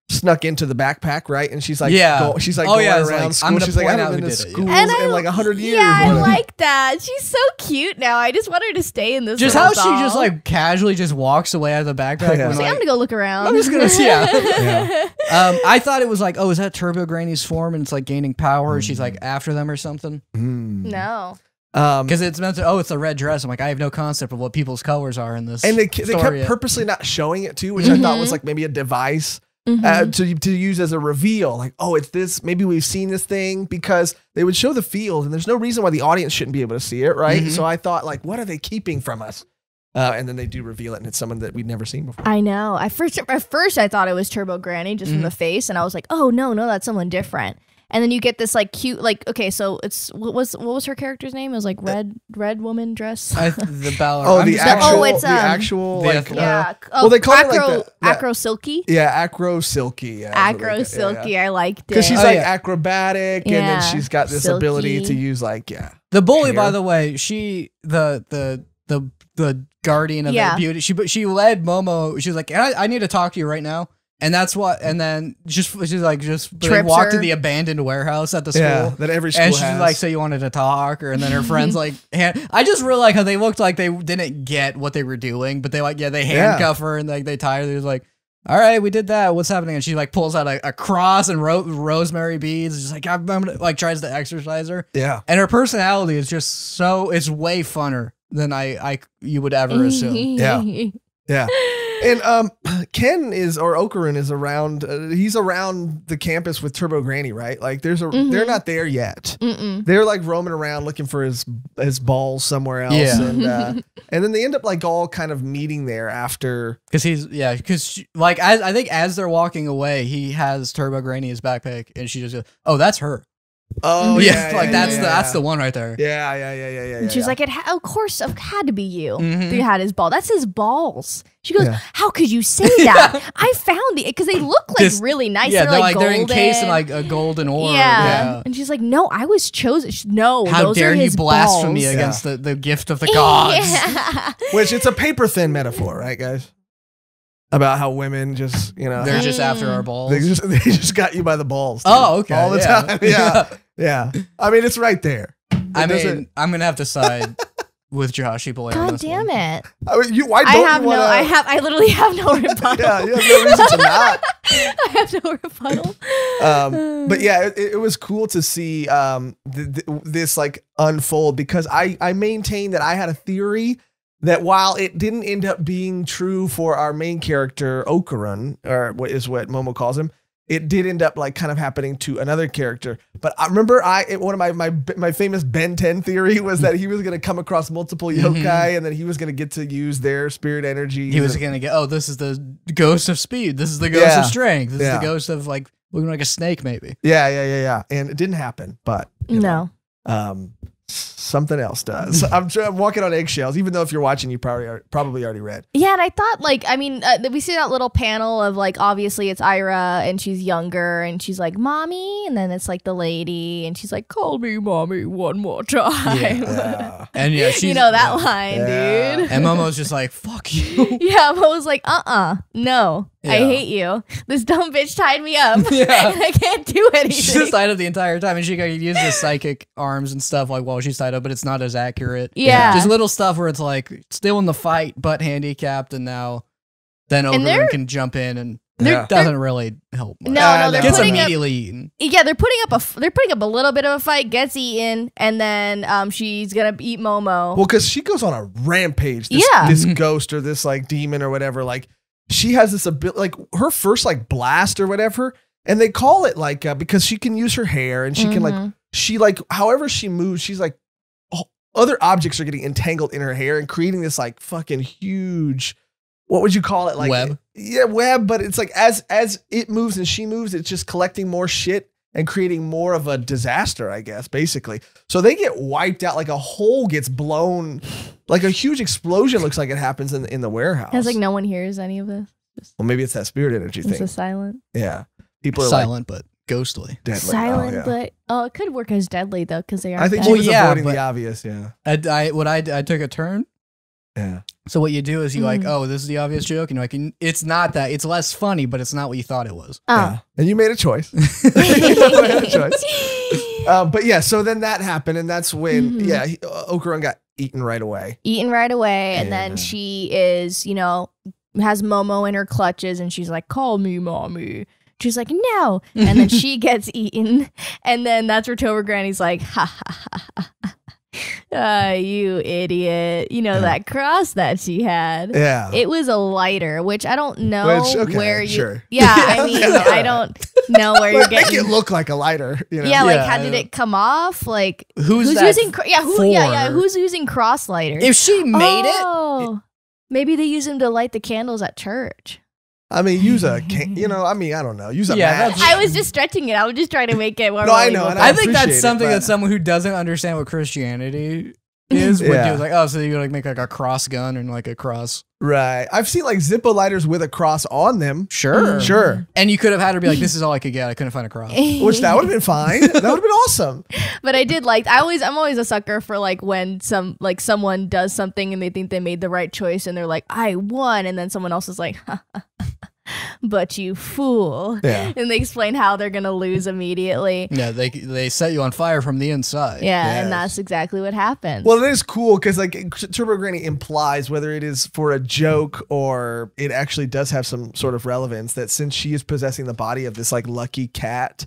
Snuck into the backpack, right? And she's like, going around school. She's like, I haven't been to school in like 100 years. Yeah, I like that. She's so cute now. I just want her to stay in this. Just how she just like casually just walks away out of the backpack. She's like, I'm gonna go look around. I'm just gonna see. I thought it was like, oh, is that Turbo Granny's form? And it's like gaining power. She's like after them or something. No. Because it's meant to, it's a red dress. I'm like, I have no concept of what people's colors are in this. And they kept purposely not showing it too, which I thought was like maybe a device. To use as a reveal, like, oh, it's this, maybe we've seen this thing, because they would show the field and there's no reason why the audience shouldn't be able to see it, right? So I thought, like, what are they keeping from us? And then they do reveal it, and it's someone that we'd never seen before. I know. At first I thought it was Turbo Granny just from the face, and I was like, oh no, that's someone different. And then you get this like cute, like, okay, so it's what was her character's name? It was like red woman dress. The ballerina. The actual like well, they call it like Acro Silky. Yeah, Acro Silky. Yeah, Acro Silky. I liked it because she's like acrobatic, and then she's got this Silky ability to use like the bully. By the way, she the guardian of the beauty. She led Momo. She's like, I need to talk to you right now. And that's what, and then she's like, they walk to the abandoned warehouse at the school. That every school has. And she's like, so you wanted to talk, and then her friends like, I just really like how they looked like they didn't get what they were doing, but they like, they handcuff her and like they tie her. They're like, all right, we did that. What's happening? And she like pulls out a cross and rosemary beads. Just like, I'm gonna, like tries to exercise her. Yeah. And her personality is just it's way funner than you would ever assume. Yeah. And Ken Okarun is around. He's around the campus with Turbo Granny, right? Like they're not there yet. They're like roaming around looking for his balls somewhere else. Yeah. And then they end up like all kind of meeting there after. Because like I think as they're walking away, he has Turbo Granny in his backpack, and she just goes, "Oh, that's her." Oh that's the one right there. Yeah. And she's like, of course, it had to be you. He had his ball. That's his balls. She goes, how could you say that? I found because they look like really nice. Yeah, they're like golden. They're encased in like a golden orb. Yeah. And she's like, no, I was chosen. No, how those dare are his you blaspheme me balls. against the gift of the gods? Which it's a paper thin metaphor, right, guys? About how women just, they're just after our balls. They just got you by the balls. Dude. Oh, okay. All the time. Yeah. I mean, it's right there. I'm gonna have to side with Joshy Boy on God this damn one. it! I mean, why don't you wanna... I literally have no rebuttal. Yeah, you have no reason to not. I have no rebuttal. But yeah, it was cool to see this like unfold, because I maintain that I had a theory that while it didn't end up being true for our main character Okarun, or what Momo calls him, it did end up like kind of happening to another character. But I remember one of my famous Ben 10 theory was that he was going to come across multiple yokai and then he was going to get to use their spirit energy. He was going to get, this is the ghost of speed. This is the ghost of strength. This is the ghost of like looking like a snake maybe. Yeah. And it didn't happen, but you know, something else does. I'm walking on eggshells, even though if you're watching, you probably already read. Yeah, and I thought, like, I mean, we see that little panel of, like, obviously it's Ira, and she's younger, and she's like, Mommy, and then it's, like, the lady, and she's like, call me Mommy one more time. Yeah. And yeah, she's, you know that line, dude. And Momo's just like, fuck you. Yeah, Momo's like, no. Yeah. I hate you. This dumb bitch tied me up. Yeah. And I can't do anything. She's just tied up the entire time, and she could use the psychic arms and stuff like while she's tied up, but it's not as accurate. Yeah. Just little stuff where it's like still in the fight, but handicapped, and then Oberyn can jump in, and it doesn't really help much. No, they're gets putting immediately eaten. Yeah, they're putting up a little bit of a fight, gets eaten, and then she's gonna eat Momo. Well, because she goes on a rampage. This ghost or this like demon or whatever, like she has this ability, like her first like blast or whatever, and they call it like because she can use her hair and she can like however she moves, she's like other objects are getting entangled in her hair and creating this like fucking huge, what would you call it? Like web. Yeah, web, but it's like as it moves and she moves, it's just collecting more shit and creating more of a disaster, I guess, basically. So they get wiped out, like a hole gets blown, like a huge explosion looks like it happens in the warehouse. It's like no one hears any of this. Well, maybe it's that spirit energy thing. It's a silent. Yeah. People are silent, but ghostly. Deadly. Silent, but it could work as deadly though, because they are. I think she was avoiding the obvious. Yeah. I took a turn. Yeah. So what you do is you like, this is the obvious joke, and you're like, it's not that. It's less funny, but it's not what you thought it was. Yeah. And you made a choice. But yeah, so then that happened, and that's when Okarun got eaten right away. And then she is, has Momo in her clutches, and she's like, call me Mommy. She's like, no. And then she gets eaten. And then that's where Tober Granny's like, ha ha ha ha. You idiot. That cross that she had. Yeah. It was a lighter, which I don't know where you. Sure. Yeah, I mean, I don't know where you're getting. Make it look like a lighter. Yeah, like how did it come off? Like who's using? Who's using cross lighters? If she made it, maybe they use them to light the candles at church. I mean, use I don't know. Use a match. I was just stretching it. I was just trying to make it more. No, I know. And I think that's something that someone who doesn't understand what Christianity is would do. It's like, so you like make like a cross gun and like a cross. Right. I've seen like Zippo lighters with a cross on them. Sure. And you could have had her be like, this is all I could get. I couldn't find a cross. Which that would have been fine. That would have been awesome. But I did like, I'm always a sucker for like when someone does something and they think they made the right choice and they're like, I won. And then someone else is like, but you fool. Yeah. And they explain how they're going to lose immediately. Yeah, they set you on fire from the inside. Yeah, Yes. and that's exactly what happens. Well, it is cool because like Turbo Granny implies, whether it is for a joke or it actually does have some sort of relevance, that since she is possessing the body of this like lucky cat,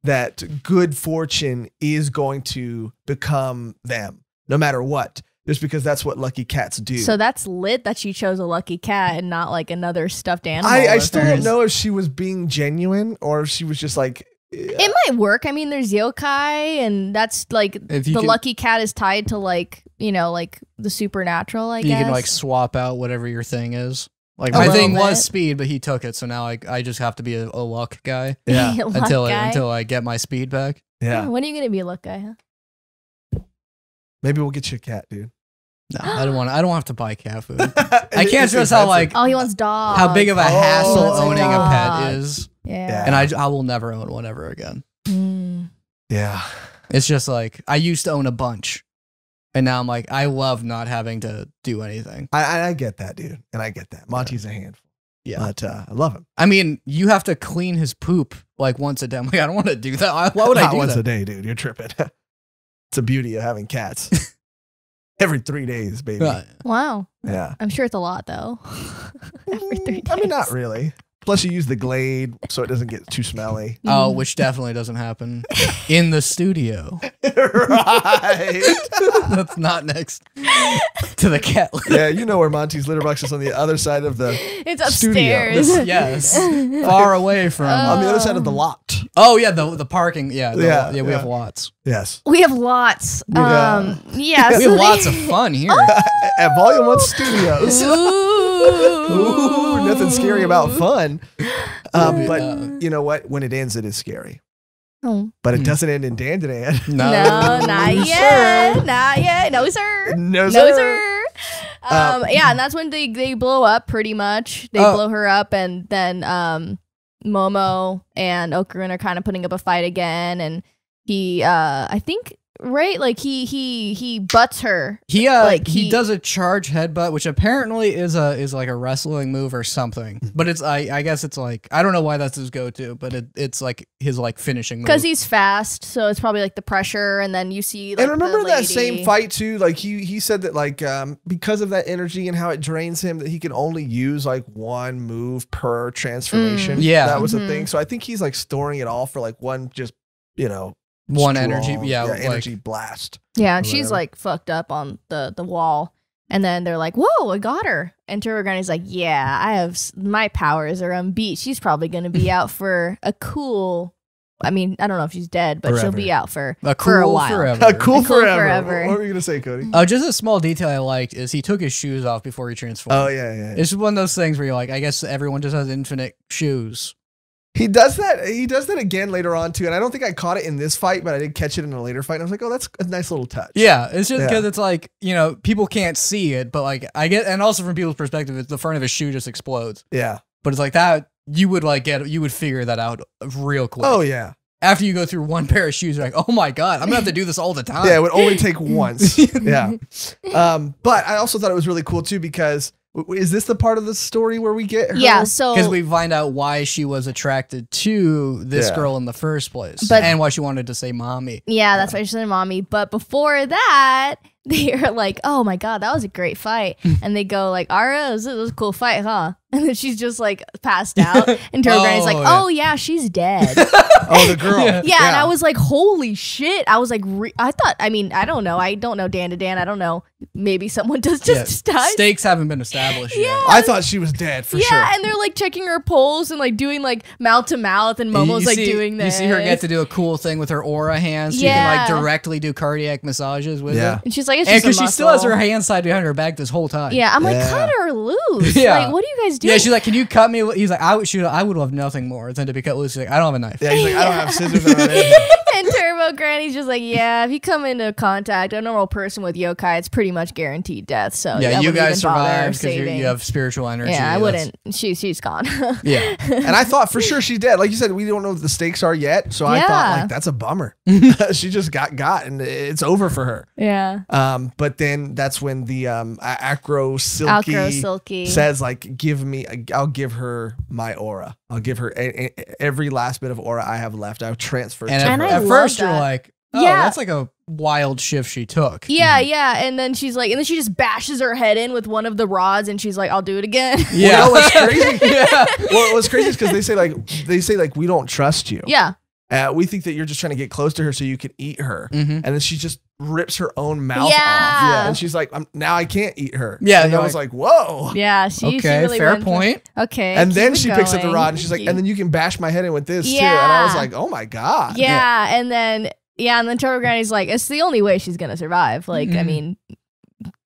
that good fortune is going to become them no matter what. Just because that's what lucky cats do. So that's lit that she chose a lucky cat and not like another stuffed animal. I still don't know if she was being genuine or if she was just like... It might work. I mean, there's yokai, and that's like lucky cat is tied to like, like the supernatural, I guess. You can like swap out whatever your thing is. Like my thing was speed, but he took it. So now I just have to be a luck guy. Yeah. until I get my speed back. Yeah. When are you going to be a luck guy, huh? Maybe we'll get you a cat, dude. No, I don't have to buy cat food. I can't stress how like he wants dogs. how big of a hassle owning a pet is. Yeah. And I will never own one ever again. Yeah. It's just like I used to own a bunch. And now I'm like, I love not having to do anything. I get that, dude. And I get that. Monty's a handful. Yeah. But I love him. I mean, you have to clean his poop like once a day. I'm like, I don't want to do that. Why would I do once that? a day, dude. You're tripping. It's the beauty of having cats. Every 3 days, baby. Right. Wow. Yeah. I'm sure it's a lot though. Every 3 days. I mean, not really. Plus, you use the Glade so it doesn't get too smelly. Oh, which definitely doesn't happen in the studio. Right. That's not next to the cat litter. Yeah, you know where Monty's litter box is on the other side of the It's studio. upstairs. Yes, far away from. On the other side of the lot. Oh yeah, the parking. Yeah, Yeah, we yeah. have lots. Yes. We have lots. Yeah. Yeah. We have lots of fun here. At Volume 1 Studios. Ooh. Ooh, nothing scary about fun. Yeah. But you know what? When it ends, it is scary. Oh. But it doesn't end in Dandadan. No, not yet. Not yet. No, sir. No, No, sir. sir. Yeah, and that's when they blow up pretty much. They blow her up, and then Momo and Okarun are kind of putting up a fight again, and he I think right, like he butts her. He Like, he he- does a charge headbutt, which apparently is like a wrestling move or something. But it's I guess it's like I don't know why that's his go-to, but it's like his like finishing move. Because he's fast, so it's probably like the pressure, and then you see like, And remember the that lady. same fight too? Like he said that like because of that energy and how it drains him, that he can only use like one move per transformation. Yeah. That was the Mhm. thing. So I think he's like storing it all for like one just, you know, one strong, energy, like, energy blast. Yeah, and or she's whatever. like fucked up on the wall. And then they're like, "Whoa, I got her." And Turbogani's like, "Yeah, I have my powers are unbeat. She's probably gonna be out for a cool. I mean, I don't know if she's dead, but she'll Forever. be out for a for a cool while. forever. A cool A cool forever. forever. What were you gonna say, Cody? Just a small detail I liked is he took his shoes off before he transformed. Oh yeah. It's one of those things where you're like, I guess everyone just has infinite shoes. He does that. He does that again later on too. And I don't think I caught it in this fight, but I did catch it in a later fight. And I was like, oh, that's a nice little touch. Yeah, it's just Yeah. because it's like, you know, people can't see it, but like I get, and also from people's perspective, it's the front of his shoe just explodes. Yeah. But it's like that you would figure that out real quick. Oh yeah. After you go through one pair of shoes, you're like, oh my god, I'm gonna have to do this all the time. Yeah, it would only take once. Yeah. But I also thought it was really cool too because is this the part of the story where we get her? Yeah, so Because we find out why she was attracted to this Yeah. girl in the first place, But- and why she wanted to say mommy. yeah, that's why she's in mommy. But before that, they're like, "Oh my god, that was a great fight," and they go like, "Ara, this was a cool fight, huh?" And then she's just like passed out, and Turbogani's like, yeah. "Oh yeah, she's dead." Oh, the girl. Yeah, and I was like, holy shit. I was like, I thought, I mean, I don't know. I don't know Dandadan. I don't know. Maybe someone does just die. Stakes haven't been established yet. I thought she was dead for Yeah, sure. and they're like checking her pulse and like doing like mouth to mouth, and Momo's like doing this. You see her get to do a cool thing with her aura hands. So you Yeah. can like directly do cardiac massages with Yeah. it. And she's like, it's And just a because she still has muscle. her hands tied behind her back this whole time. Yeah, I'm like, Yeah. cut her loose. Yeah. Like, what are you guys doing? Yeah, she's like, can you cut me? He's like, I would love nothing more than to be cut loose. She's like, I don't have a knife. Yeah, he's like, I don't have scissors or anything. And Turbo Granny's just like, yeah, if you come into contact a normal person with yokai, it's pretty much guaranteed death. So Yeah, I you wouldn't guys even bother survived because saving. you have spiritual energy. Yeah, I That's- wouldn't. She's gone. Yeah. And I thought for sure she's dead. Like you said, we don't know what the stakes are yet. So I thought Yeah. like that's a bummer. She just got and it's over for her. Yeah. But then that's when the Acro Silky, Acro Silky. says like, I'll give her my aura. I'll give her every last bit of aura I have left. I'll transfer it And to And her. I at love first you're that. like, oh, Yeah. that's like a wild shift she took. Yeah, yeah. And then she's like, and then she just bashes her head in with one of the rods, and she's like, I'll do it again. Yeah. Well, what's crazy? Yeah. Well, what's crazy is because they say like we don't trust you. Yeah. We think that you're just trying to get close to her so you can eat her. Mhm. And then she just rips her own mouth Yeah. off. Yeah. And she's like, now I can't eat her. Yeah, And I you're was like, whoa. Yeah. She Okay, really fair went for- point. Okay. And then keep she it picks up the going. rod and she's like, and then you can bash my head in with this too. And I was Yeah. like, oh my God. Yeah. And then, Turbo Granny's like, it's the only way she's going to survive. Like, I Mhm. mean,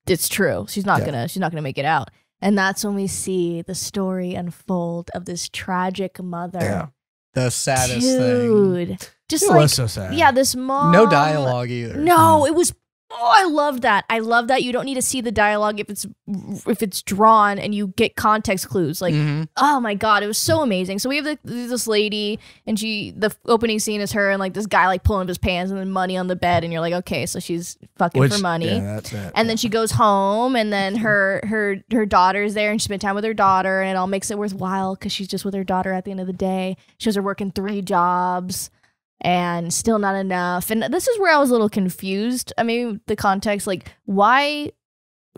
it's true. She's not Yeah. gonna make it out. And that's when we see the story unfold of this tragic mother. Yeah. The saddest thing. Dude. Just It like, was so sad. yeah, this mom. No dialogue either. No, it was. Oh, I love that. I love that you don't need to see the dialogue if it's drawn and you get context clues. Like, Mhm. oh my god, it was so amazing. So we have this lady, and the opening scene is her and like this guy like pulling up his pants and then money on the bed, and you're like, okay, so she's fucking for money. Yeah, that's it. And then she goes home, and then her daughter's there, and she spent time with her daughter, and it all makes it worthwhile because she's just with her daughter at the end of the day. She has her working 3 jobs. and still not enough. And this is where I was a little confused. I mean, the context, like, why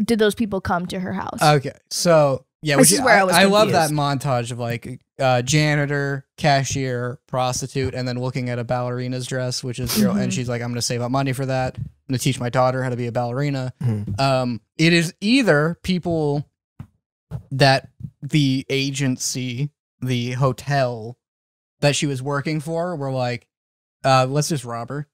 did those people come to her house? Okay, so yeah, This is where I love that confused. montage of like janitor, cashier, prostitute, and then looking at a ballerina's dress, which is and she's like, I'm gonna save up money for that. I'm gonna teach my daughter how to be a ballerina. It is either people that the agency, the hotel that she was working for, were like, let's just rob her.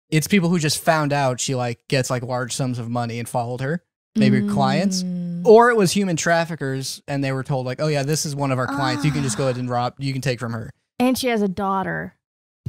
It's people who just found out she like gets like large sums of money and followed her, maybe clients, or it was human traffickers and they were told like, oh yeah, this is one of our clients. You can just go ahead and rob. You can take from her. And she has a daughter.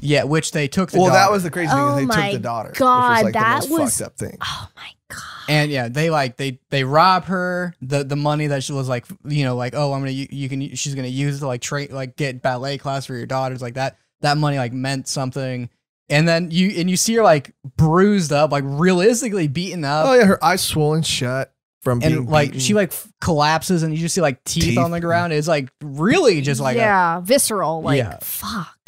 Yeah, which they took the Well, daughter. that was the crazy thing. Oh They my took the daughter. God, which was like that the most was- fucked up thing. Oh my God. And yeah, they like they rob her. The money that she was like, you know, like, oh, I'm gonna she's gonna use to like train, like get ballet class for your daughters, like that. That money like meant something. And then you see her like bruised up, like realistically beaten up. Oh yeah, her eyes swollen shut from being And like beaten. she like collapses, and you just see like teeth on the ground. It's like really just like yeah, visceral. Like, Yeah. fuck.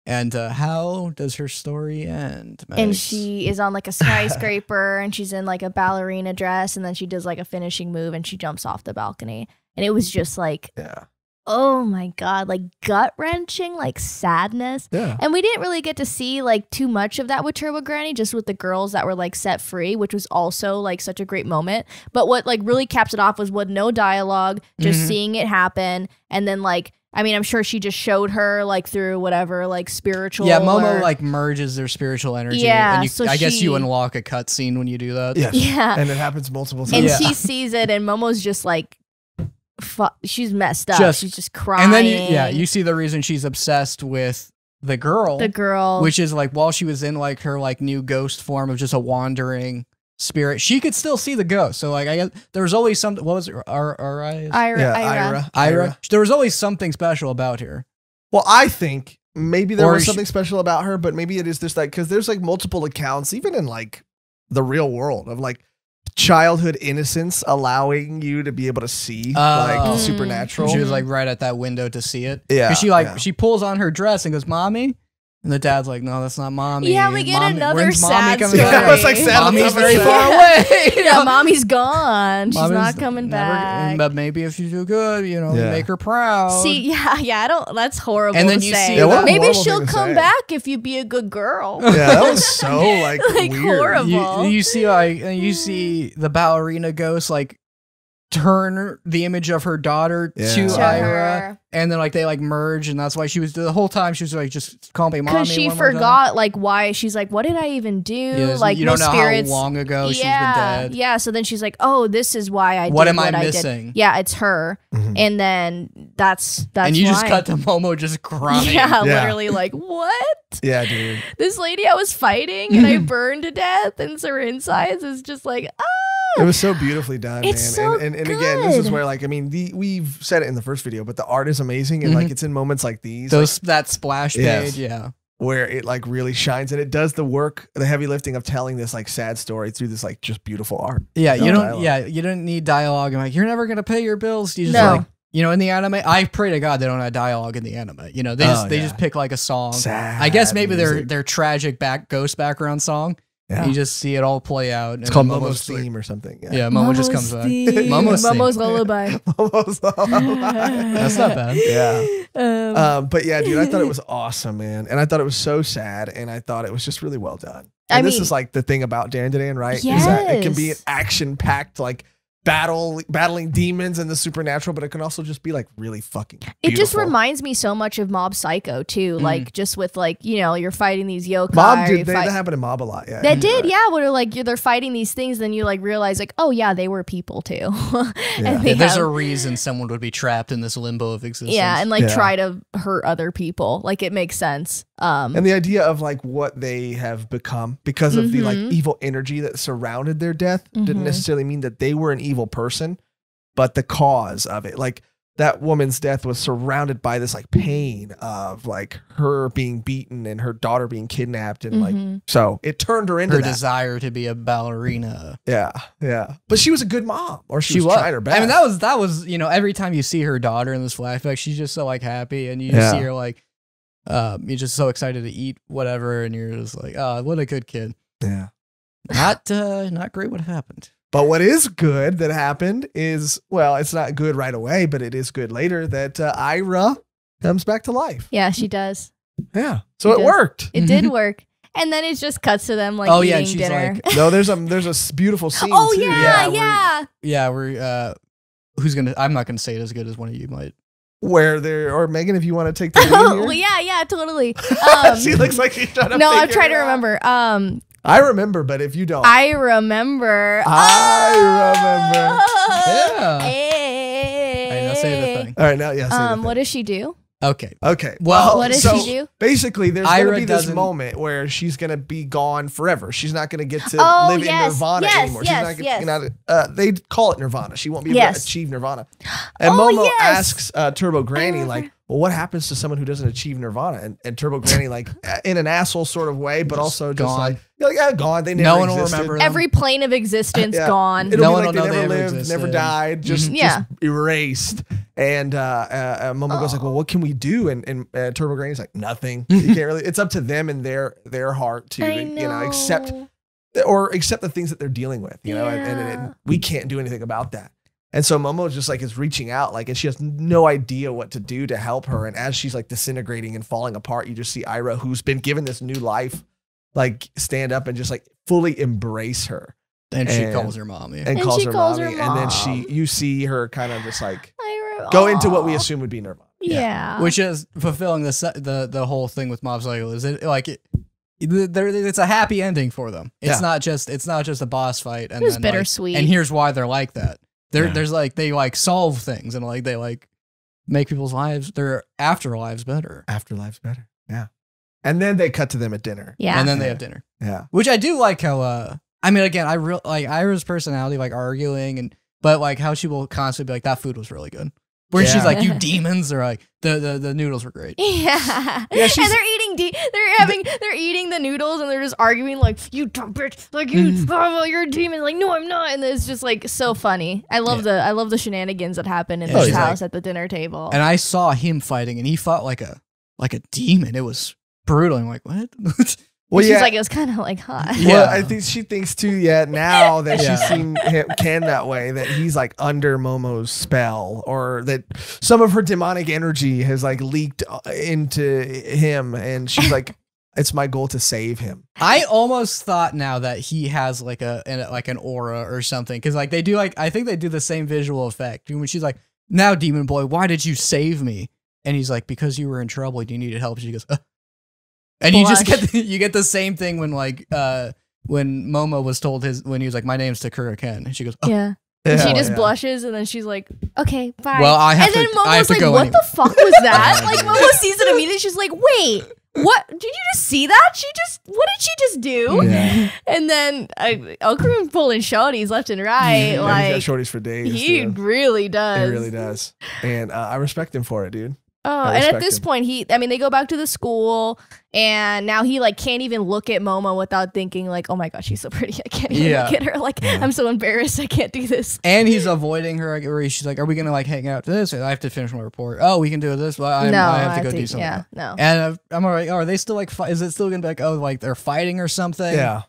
And how does her story end, And Megs? she is on like a skyscraper and she's in like a ballerina dress, and then she does like a finishing move and she jumps off the balcony. And it was just like, Yeah. oh my God, like gut wrenching, like sadness. Yeah. And we didn't really get to see like too much of that with Turbo Granny, just with the girls that were like set free, which was also like such a great moment. But what like really caps it off was with no dialogue, just seeing it happen. And then like, I mean, I'm sure she just showed her like through whatever like spiritual. Yeah, Momo or- like merges their spiritual energy. Yeah, and you, so I guess you she- unlock a cutscene when you do that. Yes. Yeah. And it happens multiple times. and Yeah. she sees it, and Momo's just like, she's messed up. Just- She's just crying. And then you see the reason she's obsessed with the girl. the girl, Which is like while she was in like her like new ghost form of just a wandering spirit, she could still see the ghost. So like I guess there was always something. What was it? Ira. Yeah, Ira. There was always something special about her. Well, I think maybe there Or was she- something special about her, but maybe it is just like, because there's like multiple accounts, even in like the real world, of like childhood innocence allowing you to be able to see like Oh. supernatural. She was like right at that window to see it. Yeah, 'Cause she like yeah. she pulls on her dress and goes, "Mommy," and the dad's like, "No, that's not mommy." Yeah, we get another when's mommy sad coming story. back? Yeah, it's like sad on Mommy's top of very sad. far away. you Yeah, know? mommy's gone. She's Mommy's not coming never- back. But maybe if you do good, you know, Yeah. make her proud. See, yeah, I don't. That's horrible. And then to you say. see Yeah, what a maybe horrible she'll thing to come say. back if you be a good girl. Yeah, that was so like, Like, weird. horrible. you see like you see the ballerina ghost like turn the image of her daughter Yeah. to To Ira, her. and then like they like merge, and that's why she was the whole time she was like, just call me mommy. Because she one more time. forgot like why she's like, what did I even do? Yeah, like you no don't know spirits. how long ago she's been yeah, dead. yeah. So then she's like, oh, this is why I. What did am I what I missing? did. Yeah, it's her. Mhm. And then that's And you just why. cut to Momo just crying. Yeah, Yeah. literally like, what? Yeah, dude. This lady I was fighting and I burned to death, and so her insides is just like, It was so beautifully done, It's man. so and again, this is good. where like, I mean, we've said it in the first video, but the art is amazing, and like it's in moments like these That splash Yes. page, yeah. where it like really shines, and it does the work, the heavy lifting of telling this like sad story through this like just beautiful art. Yeah, No you don't. dialogue. Yeah, you don't need dialogue. I'm like, you're never gonna pay your bills. You just No. like, you know, in the anime, I pray to God they don't have dialogue in the anime. You know, they Oh, they yeah. just pick like a song. Sad I guess maybe music. their tragic ghost background song. Yeah. You just see it all play out. It's called Momo's theme or something. Yeah, Momo just comes back. Momo's Momo's theme. lullaby. Momo's That's not bad. Yeah. But yeah, dude, I thought it was awesome, man. And I thought it was so sad, and I thought it was just really well done. I And this mean- is like the thing about Dandadan, right? Is that it can be an Yes. action-packed, like battling demons and the supernatural, but it can also just be like really fucking beautiful. It just reminds me so much of Mob Psycho too, like just with like, you know, you're fighting these yokai. Mob you did that fight- happened in Mob a lot, yeah. That did, yeah. Where like they're fighting these things, then you like realize like, oh yeah, they were people too. And they There's have- a reason someone would be trapped in this limbo of existence. yeah, and like Yeah. try to hurt other people. Like it makes sense. And the idea of like what they have become because of the like Mhm. evil energy that surrounded their death didn't Mhm. necessarily mean that they were an evil person, but the cause of it. Like that woman's death was surrounded by this like pain of like her being beaten and her daughter being kidnapped, and like Mhm. so it turned her into her that. desire to be a ballerina. Yeah, yeah. But she was a good mom, or she was trying her best. I mean, that was you know, every time you see her daughter in this flashback, she's just so like happy, and you just Yeah. see her like You're just so excited to eat whatever, and you're just like, oh, what a good kid. Yeah. Not great what happened. But what is good that happened is, well, it's not good right away, but it is good later that Ira comes back to life. Yeah, she does. Yeah. So it worked. It did work. And then it just cuts to them like eating she's dinner. like, No, there's a beautiful scene oh too. yeah. we're I'm not gonna say it as good as one of you might. Where there, or Megan, if you want to take the lead Well, here. yeah, totally. She looks like she's trying to No, I'm figure trying it to out. remember. I remember, but if you don't. I remember. Yeah. Hey. All right, now say the thing. All right, now, yeah. Say the thing. What does she do? Okay. Okay. Well, what does so she do? Basically, there's going to Ira be this doesn't- moment where she's going to be gone forever. She's not going to get to Oh, live yes, in Nirvana yes, anymore. yes, She's yes. not, they call it Nirvana. She won't be able to achieve Nirvana. And Oh, Momo yes. asks Turbo Granny, like, well, what happens to someone who doesn't achieve Nirvana? And Turbo Granny, like, in an asshole sort of way, but also just gone. like, you're like, yeah, gone. They never No one will existed. remember them. Every plane of existence Yeah. gone. It'll No be one like will they know never they ever lived, never existed. died, just erased. And Momo goes like, well, what can we do? And Turbo Granny's like, nothing. You can't really. It's up to them and their heart to accept the things that they're dealing with, and we can't do anything about that. And so Momo just like is reaching out, like, and she has no idea what to do to help her. And as she's like disintegrating and falling apart, you just see Ira, who's been given this new life, like stand up and just like fully embrace her. And she calls her mommy. And calls she her calls mommy. her And then mom. you see her kind of just like Ira, go into what we assume would be Nirvana. Yeah. Which is fulfilling the whole thing with Mob Psycho. Is it like it's a happy ending for them. It's not just a boss fight. And It was then, bittersweet. and here's why they're like that. There's like they like solve things and like they like make people's lives, their afterlives better. Afterlife's better. Yeah. And then they cut to them at dinner. Yeah. And then they have dinner. Yeah. Which I do like how I mean, again, I like Ira's personality, like arguing but like how she will constantly be like, that food was really good. Where she's like, you demons, or like the noodles were great. Yeah. Yeah, and they're eating they're eating the noodles and they're just arguing like, you dumb bitch, like you're a demon, like no I'm not, and it's just like so funny. I love the shenanigans that happen in this house at the dinner table. And I saw him fighting and he fought like a demon. It was brutal. I'm like, what? Well, she's like, it was kind of like hot. Well, I think she thinks too, now that she's seen Ken that way, that he's like under Momo's spell, or that some of her demonic energy has like leaked into him, and she's like, it's my goal to save him. I almost thought now that he has like an aura or something, because like they do, like I think they do the same visual effect when she's like, now demon boy, why did you save me? And he's like, because you were in trouble, you needed help. She goes, and you just get the same thing when like when Momo was told when he was like, my name's Takura Ken, and she goes, yeah. And she just blushes, and then she's like, okay, bye. Well, and then Momo's like, what the fuck was that? Like Momo sees it immediately. She's like, wait, what? Did you just see that? What did she just do? Yeah. And then Okurin's pulling shorties left and right. Like he's got shorties for days. he really does. He really does. And I respect him for it, dude. Oh, and at this point, they go back to the school, and now he like can't even look at Momo without thinking like, oh my god, she's so pretty. I can't even look at her. Like, I'm so embarrassed. I can't do this. And he's avoiding her. Where she's like, are we gonna like hang out to this? I have to finish my report. Oh, we can do this. Well, I have to go do something. Yeah, no. And I'm alright. Oh, are they still like? Is it still gonna be like, oh, like they're fighting or something? Yeah.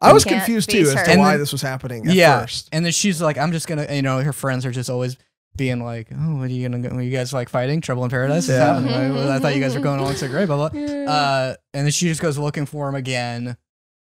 I was confused too as to why this was happening at first. And then she's like, I'm just gonna, her friends are just always being like, oh, what are you gonna go? Are you guys like fighting? Trouble in Paradise? Yeah. I thought you guys were going along so great, blah blah. And then she just goes looking for him again.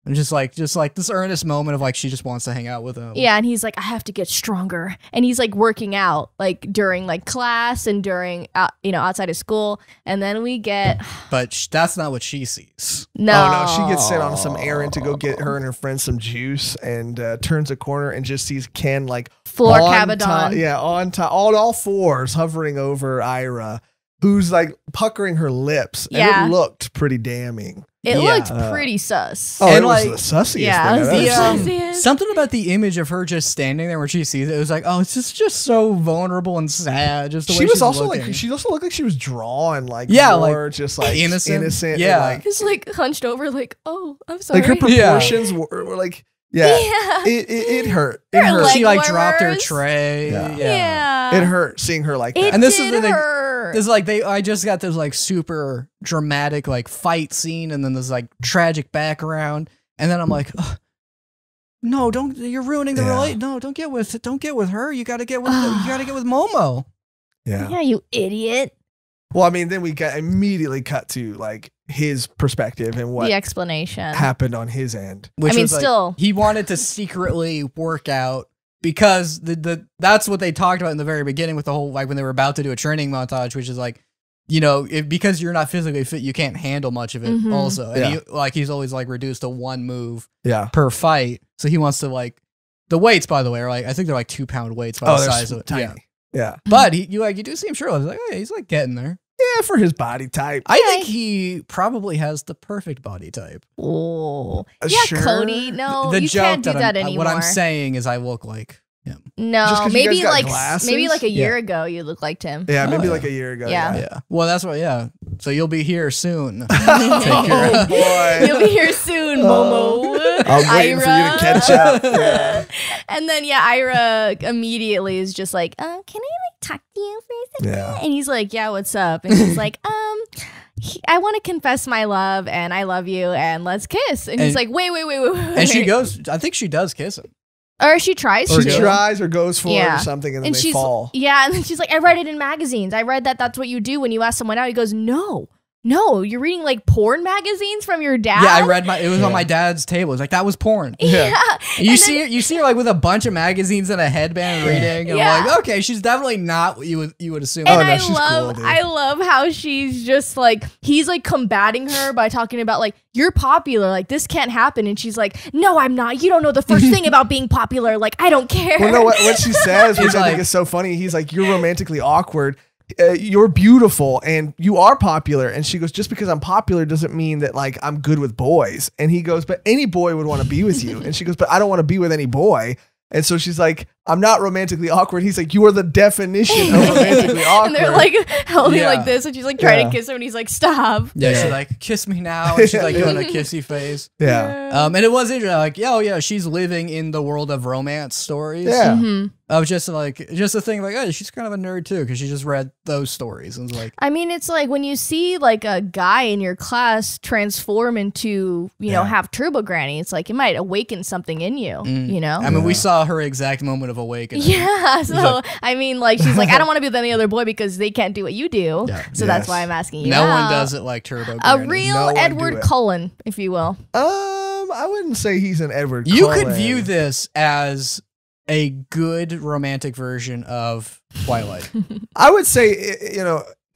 And just like this earnest moment of like she just wants to hang out with him. Yeah, and he's like, I have to get stronger, and he's like working out like during like class and during outside of school, and then we get. But that's not what she sees. No, oh no, she gets sent on some errand to go get her and her friends some juice, and turns a corner and just sees Ken like floor cabadon. On top, on all fours, hovering over Ira, who's like puckering her lips, and it looked pretty damning. It looked pretty sus. Oh, and it was like, the sussiest thing yeah, I've ever seen. Something about the image of her just standing there where she sees it, it was like, oh, it's just so vulnerable and sad. Just the way she was she's also looking. like, she also looked like she was drawn like more just like innocent. Yeah, and, like, just like hunched over, like, oh, I'm sorry. like her proportions were like, it hurt. It hurt. She like dropped her tray. Yeah. It hurt seeing her like that. And this is the thing. more. There's like I just got this like super dramatic like fight scene, and then there's like tragic background, and then I'm like, ugh, no, don't, you're ruining the relate. No, don't get with her. You gotta get with Momo. Yeah, you idiot. Well, I mean, then we got immediately cut to like his perspective and what the explanation happened on his end. Which I mean, was, like, still, he wanted to secretly work out because that's what they talked about in the very beginning with the whole, like when they were about to do a training montage, which is like, you know, because you're not physically fit, you can't handle much of it. Also, and he's always like reduced to one move per fight, so he wants to like the weights. By the way, are like I think they're like 2 pound weights by the size of it. Tiny. Yeah. But you do see him shirtless. Like, oh, yeah, he's like getting there. Yeah, for his body type. I think he probably has the perfect body type. Oh, yeah, Sure. Cody. No, The you joke can't do that anymore. What I'm saying is I look like him. No, maybe like glasses? maybe like a year ago you looked like him. Yeah, maybe like a year ago. Yeah. Yeah. Well, that's what. Yeah. So you'll be here soon. Oh boy. You'll be here soon, Momo. I'm waiting for you to catch up. Yeah. And then Ira immediately is just like, can I like talk to you for a second? Yeah. And he's like, yeah, what's up? And he's like, I want to confess my love and I love you and let's kiss. And he's like, wait. And she goes. I think she does kiss him. Or she tries She to. tries or goes for it or something, and then they she's, fall. Yeah, and then she's like, I read it in magazines. I read that that's what you do when you ask someone out. He goes, no, you're reading like porn magazines from your dad? Yeah, I read it was on my dad's table. It's like, that was porn. Yeah. And you see her like with a bunch of magazines and a headband reading. And I'm like, okay, she's definitely not what you would assume. And I love how she's just like, he's like combating her by talking about like, you're popular, like this can't happen. And she's like, no, I'm not. You don't know the first thing about being popular. Like, I don't care. Well, no, what she says, which I like, think is so funny, he's like, you're romantically awkward. You're beautiful and you are popular. And she goes, just because I'm popular doesn't mean that like I'm good with boys. And he goes, but any boy would want to be with you. And she goes, but I don't want to be with any boy. And so she's like, I'm not romantically awkward. He's like, you are the definition of romantically awkward. And they're like holding like this, and she's like trying to kiss him, and he's like, stop. Yeah, she's like, kiss me now. And she's like doing a kissy face. Yeah. And it was interesting. Like, yeah, she's living in the world of romance stories. Yeah. I was just a thing like, oh, she's kind of a nerd too, because she just read those stories and was like, I mean, it's like when you see like a guy in your class transform into, have Turbo Granny, it's like it might awaken something in you, you know? I mean, we saw her exact moment of awakening. Yeah. So, I mean, like, she's like, I don't want to be with any other boy because they can't do what you do. Yeah. So that's why I'm asking you. No one does it like Turbo Granny. A real Edward Cullen, if you will. I wouldn't say he's an Edward You Cullen. could view this as a good romantic version of Twilight. I would say,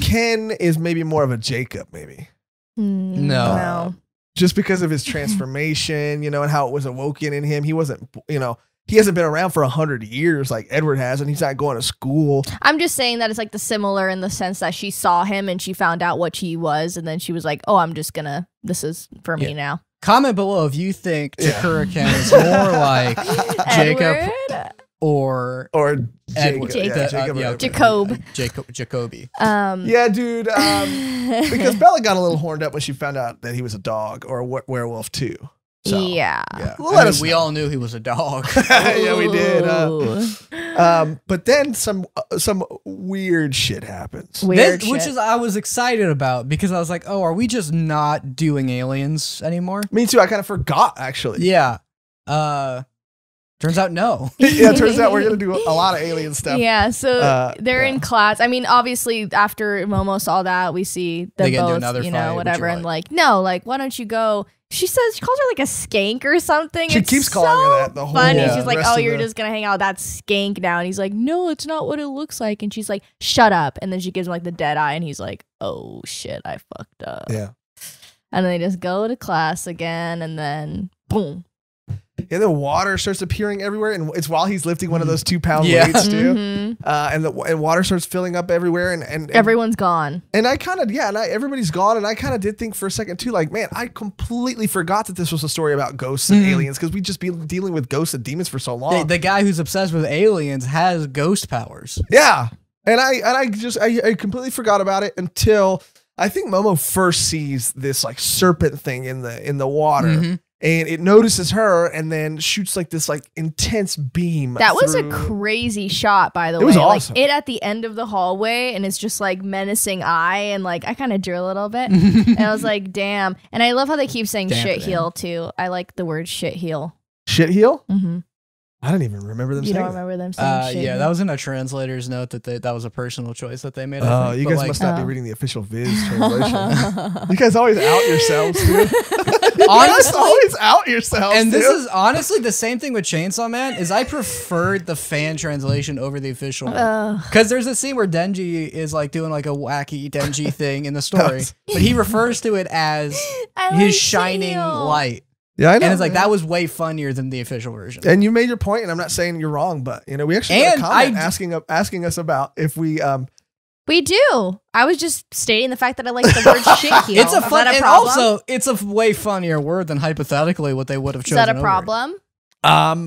Ken is maybe more of a Jacob, maybe. No. Just because of his transformation, and how it was awoken in him. He wasn't, he hasn't been around for 100 years like Edward has, and he's not going to school. I'm just saying that it's like the similar in the sense that she saw him and she found out what he was, and then she was like, oh, this is for me now. Comment below if you think Takura Ken is more like Jacob or Edward. Jacoby. Yeah, dude. Because Bella got a little horned up when she found out that he was a dog or a werewolf too. So, yeah. Well, we all knew he was a dog. Yeah, we did. But then some weird shit happens. Which is I was excited about because I was like, oh, are we just not doing aliens anymore? Me too. I kind of forgot actually. Yeah. Turns out no. Yeah, turns out we're gonna do a lot of alien stuff. Yeah, so they're in class. I mean, obviously, after Momo saw that, we see them both, whatever, and like, no, like, why don't you go? She calls her like a skank or something. She keeps calling her that the whole funny. She's like, oh, you're just just gonna hang out with that skank now. And he's like, no, it's not what it looks like. And she's like, shut up. And then she gives him like the dead eye, and he's like, oh shit, I fucked up. Yeah. And then they just go to class again, and then boom. And the water starts appearing everywhere, and it's while he's lifting one of those 2 pound weights too. And water starts filling up everywhere, and everyone's gone. And I kind of everybody's gone, and I kind of did think for a second too, like, man, I completely forgot that this was a story about ghosts and aliens because we just been dealing with ghosts and demons for so long. The guy who's obsessed with aliens has ghost powers. Yeah, and I completely forgot about it until I think Momo first sees this like serpent thing in the water. and it notices her and then shoots like this like intense beam. That was a through. crazy shot, by the way. It was awesome. Like it at the end of the hallway, and it's just like menacing eye, and like I kind of drew a little bit, and I was like, damn. And I love how they keep saying shit heel too. I like the word shit heel. Shit heel? Mm-hmm. I don't even remember them You saying don't remember them saying shit Yeah, heel? that was in a translator's note that was a personal choice that they made. Oh, you guys must not be reading the official Viz translation. You guys always out yourselves, dude. Honestly, always out yourselves. and dude. this is honestly the same thing with Chainsaw Man. Is I preferred the fan translation over the official one because there's a scene where Denji is like doing like a wacky Denji thing in the story, but he refers to it as his shining light. Yeah, I know. And it's like that was way funnier than the official version. And you made your point, and I'm not saying you're wrong, but you know, we actually got a comment asking us about if we We do. I was just stating the fact that I like the word shit heel. It's a fun, and also it's a way funnier word than hypothetically what they would have chosen. Is that a problem?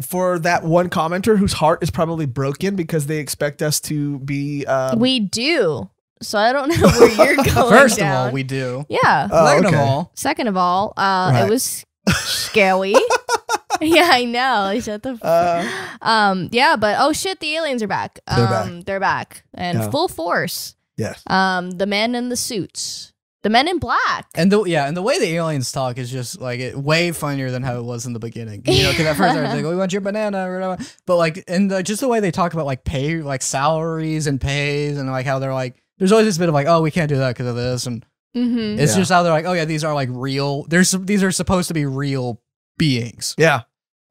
For that one commenter whose heart is probably broken because they expect us to be. We do. So I don't know where you're going. First down. of all, we do. Yeah. Second of all, it was scary. Yeah, I know. Shut the yeah, but oh shit, the aliens are back. They're back and full force. Yes. The men in the suits. The men in black. And the way the aliens talk is just like way funnier than how it was in the beginning. You know, because at first I was like, "We want your banana," or whatever. But like, and just the way they talk about like pay, like salaries and pays, and like how they're like, there's always this bit of like, "Oh, we can't do that because of this," and it's just how they're like, "Oh yeah, these are like real. These are supposed to be real beings." Yeah.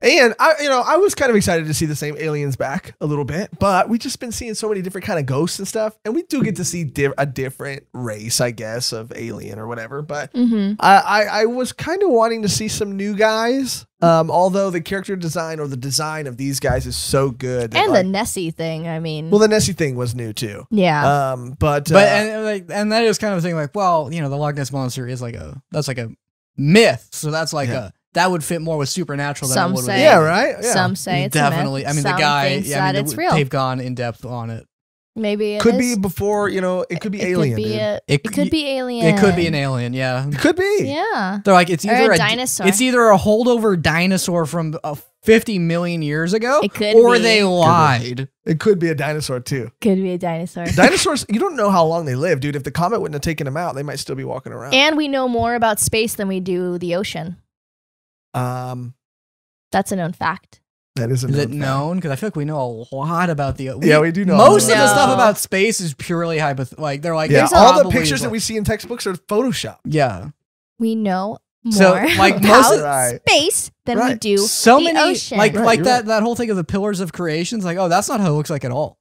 And I was kind of excited to see the same aliens back a little bit, but we just been seeing so many different kind of ghosts and stuff, and we do get to see a different race, I guess, of alien or whatever. But I was kind of wanting to see some new guys, although the character design or the design of these guys is so good. That, and the Nessie thing, I mean, well, the Nessie thing was new too. Yeah. But and that is kind of a thing like, well, you know, the Loch Ness monster is like a myth, so that's like that would fit more with supernatural than some it would say. with Yeah, right? Yeah. Some say it's definitely. A myth. I mean, Some the guy. thinks Yeah, I mean, it's real. they've gone in depth on it. Maybe it could is. be before, you know, it could be alien. It could be alien. It could be an alien. Yeah, It could be. Yeah. they're like it's either a dinosaur. It's either a holdover dinosaur from 50 million years ago, It could or be. they lied. It could be a dinosaur too. Could be a dinosaur. Dinosaurs, you don't know how long they live, dude. If the comet wouldn't have taken them out, they might still be walking around. And we know more about space than we do the ocean. That's a known fact. That is Is it known? Because I feel like we know a lot about the. We do know. Most of the No. stuff about space is purely like they're like all the probably pictures is that like- we see in textbooks are Photoshop. Yeah. We know more So, like, about most of- Right. space than we Right. do So the many ocean. like Right, you're that whole thing of the pillars of creations. Like, oh, that's not how it looks like at all.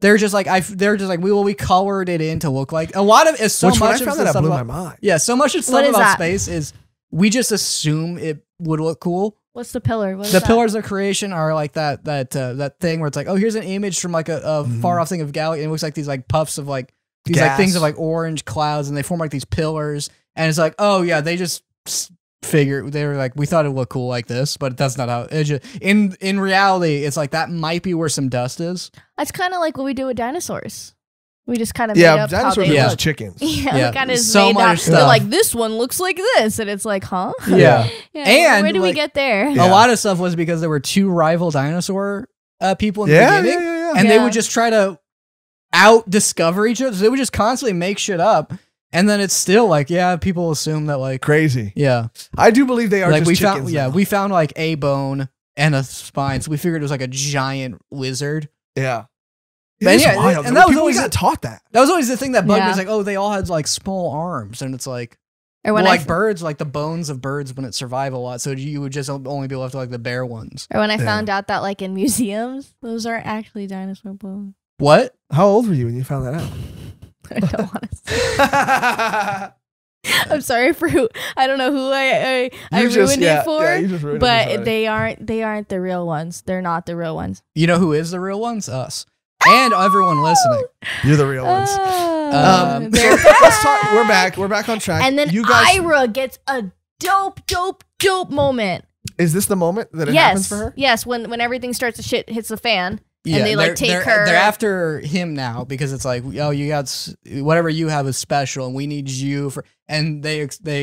They're just like we colored it in to look like a lot of so Which when I much of found the that stuff blew my about, mind. yeah, so much of What stuff is about that? space is we just assume it would look cool. What's the pillar? What is The that? pillars of creation are like that thing where it's like, oh, here's an image from like a far off thing of galaxy, and it looks like these like puffs of like these like Gas. things of like orange clouds, and they form like these pillars, and it's like, oh yeah, they just figure they were like, we thought it would look cool like this, but that's not how it just in reality it's like that might be where some dust is. That's kind of like what we do with dinosaurs. We just kind of made Yeah, up how dinosaurs they are Yeah. just look. chickens. Yeah, Yeah, we kind of so made much up. stuff. They're like, this one looks like this, and it's like, huh? Yeah. Yeah, And, where did we like- get there? Yeah. A lot of stuff was because there were two rival dinosaur people in the Yeah, beginning, yeah. and they Yeah. would just try to out discover each other. So they would just constantly make shit up, and then it's still like, yeah, people assume that like, Crazy. yeah, I do believe they are like just we chickens. found, yeah, now. we found like a bone and a spine, so we figured it was like a giant lizard. Yeah. But It is yeah, wild, and though. that was People always got taught that. That was always the thing that bugged me. Yeah. Is like, oh, they all had like small arms, and it's like, Or well, when like birds, like the bones of birds wouldn't survive a lot, so you would just only be left with like the bare ones. or when I Yeah. found out that like in museums, those aren't actually dinosaur bones. What? How old were you when you found that out? I don't want to say. I'm sorry for who. I don't know who I ruined it for. Yeah, you just ruined it but for they aren't the real ones. They're not the real ones. You know who is the real ones? Us. And everyone listening. You're the real ones. Um, They're Let's talk. We're back. We're back on track. and then you guys, Ira gets a dope moment. is this the moment that it happens for her? Yes, when everything starts to hits the fan. Yeah, And they, like, take they're, her- They're after him now because it's like, oh, you got whatever you have is special, and we need you for. And they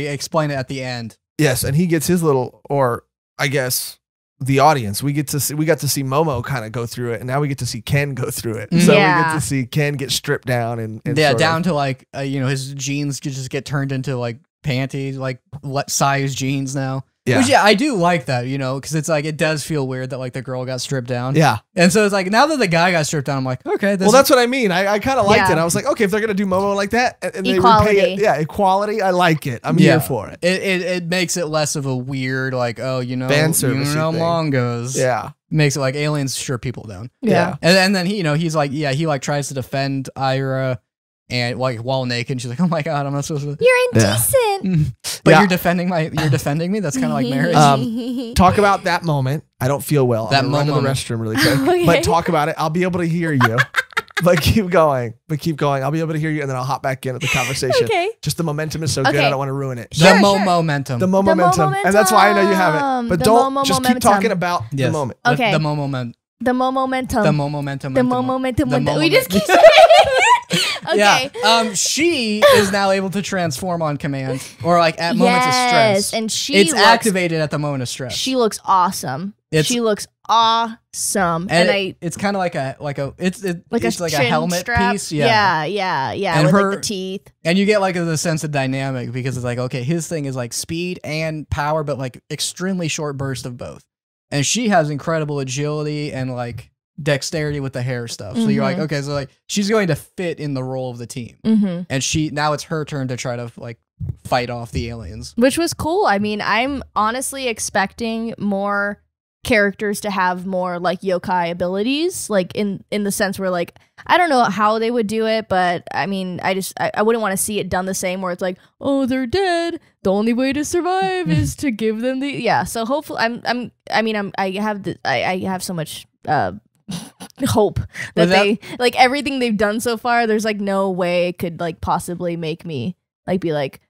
explain it at the end Yes, and he gets his little, or I guess the audience, we got to see Momo kind of go through it, and now we get to see Ken go through it. So we get to see Ken get stripped down and down to like his jeans could just get turned into like panties, like size jeans now. Yeah. Which, I do like that, because it's like, it does feel weird that like the girl got stripped down. Yeah. And so it's like, now that the guy got stripped down, I'm like, okay. Well, that's what I mean. I kind of liked it. I was like, okay, if they're going to do Momo like that, and equality. They repay it, equality, I like it. I'm here for it. It makes it less of a weird, like, fan service mangas. Yeah. Makes it like aliens strip people down. Yeah. And then he's like, he like tries to defend Ira. And like while naked, and she's like, "Oh my god, I'm not supposed to." You're indecent. But you're defending me. That's kind of like marriage. Talk about that moment. I don't feel well. That moment. Run to the restroom really quick. But talk about it. I'll be able to hear you. But keep going. I'll be able to hear you, and then I'll hop back in at the conversation. Okay. Just the momentum is so good. I don't want to ruin it. The momentum. The momentum. And that's why I know you have it. But don't just keep talking about the moment. Okay. The momentum. The momentum. The momentum. The momentum. We just keep saying Okay. Yeah. She is now able to transform on command, or like at moments of stress. And it's activated at the moment of stress. She looks awesome. She looks awesome. And it's kind of like a helmet strap. piece. Yeah. And with like the teeth. And you get like the sense of dynamic because it's like, okay, his thing is like speed and power, but like extremely short burst of both. And she has incredible agility and like dexterity with the hair stuff. So you're like, okay, so like she's going to fit in the role of the team. And now it's her turn to try to like fight off the aliens. Which was cool. I mean, I'm honestly expecting more characters to have more like yokai abilities, like in the sense where like, I don't know how they would do it, but I mean, I wouldn't want to see it done the same where it's like, oh, they're dead. The only way to survive is to give them the So hopefully, I have so much hope that they like everything they've done so far. There's like no way it could like possibly make me like be like,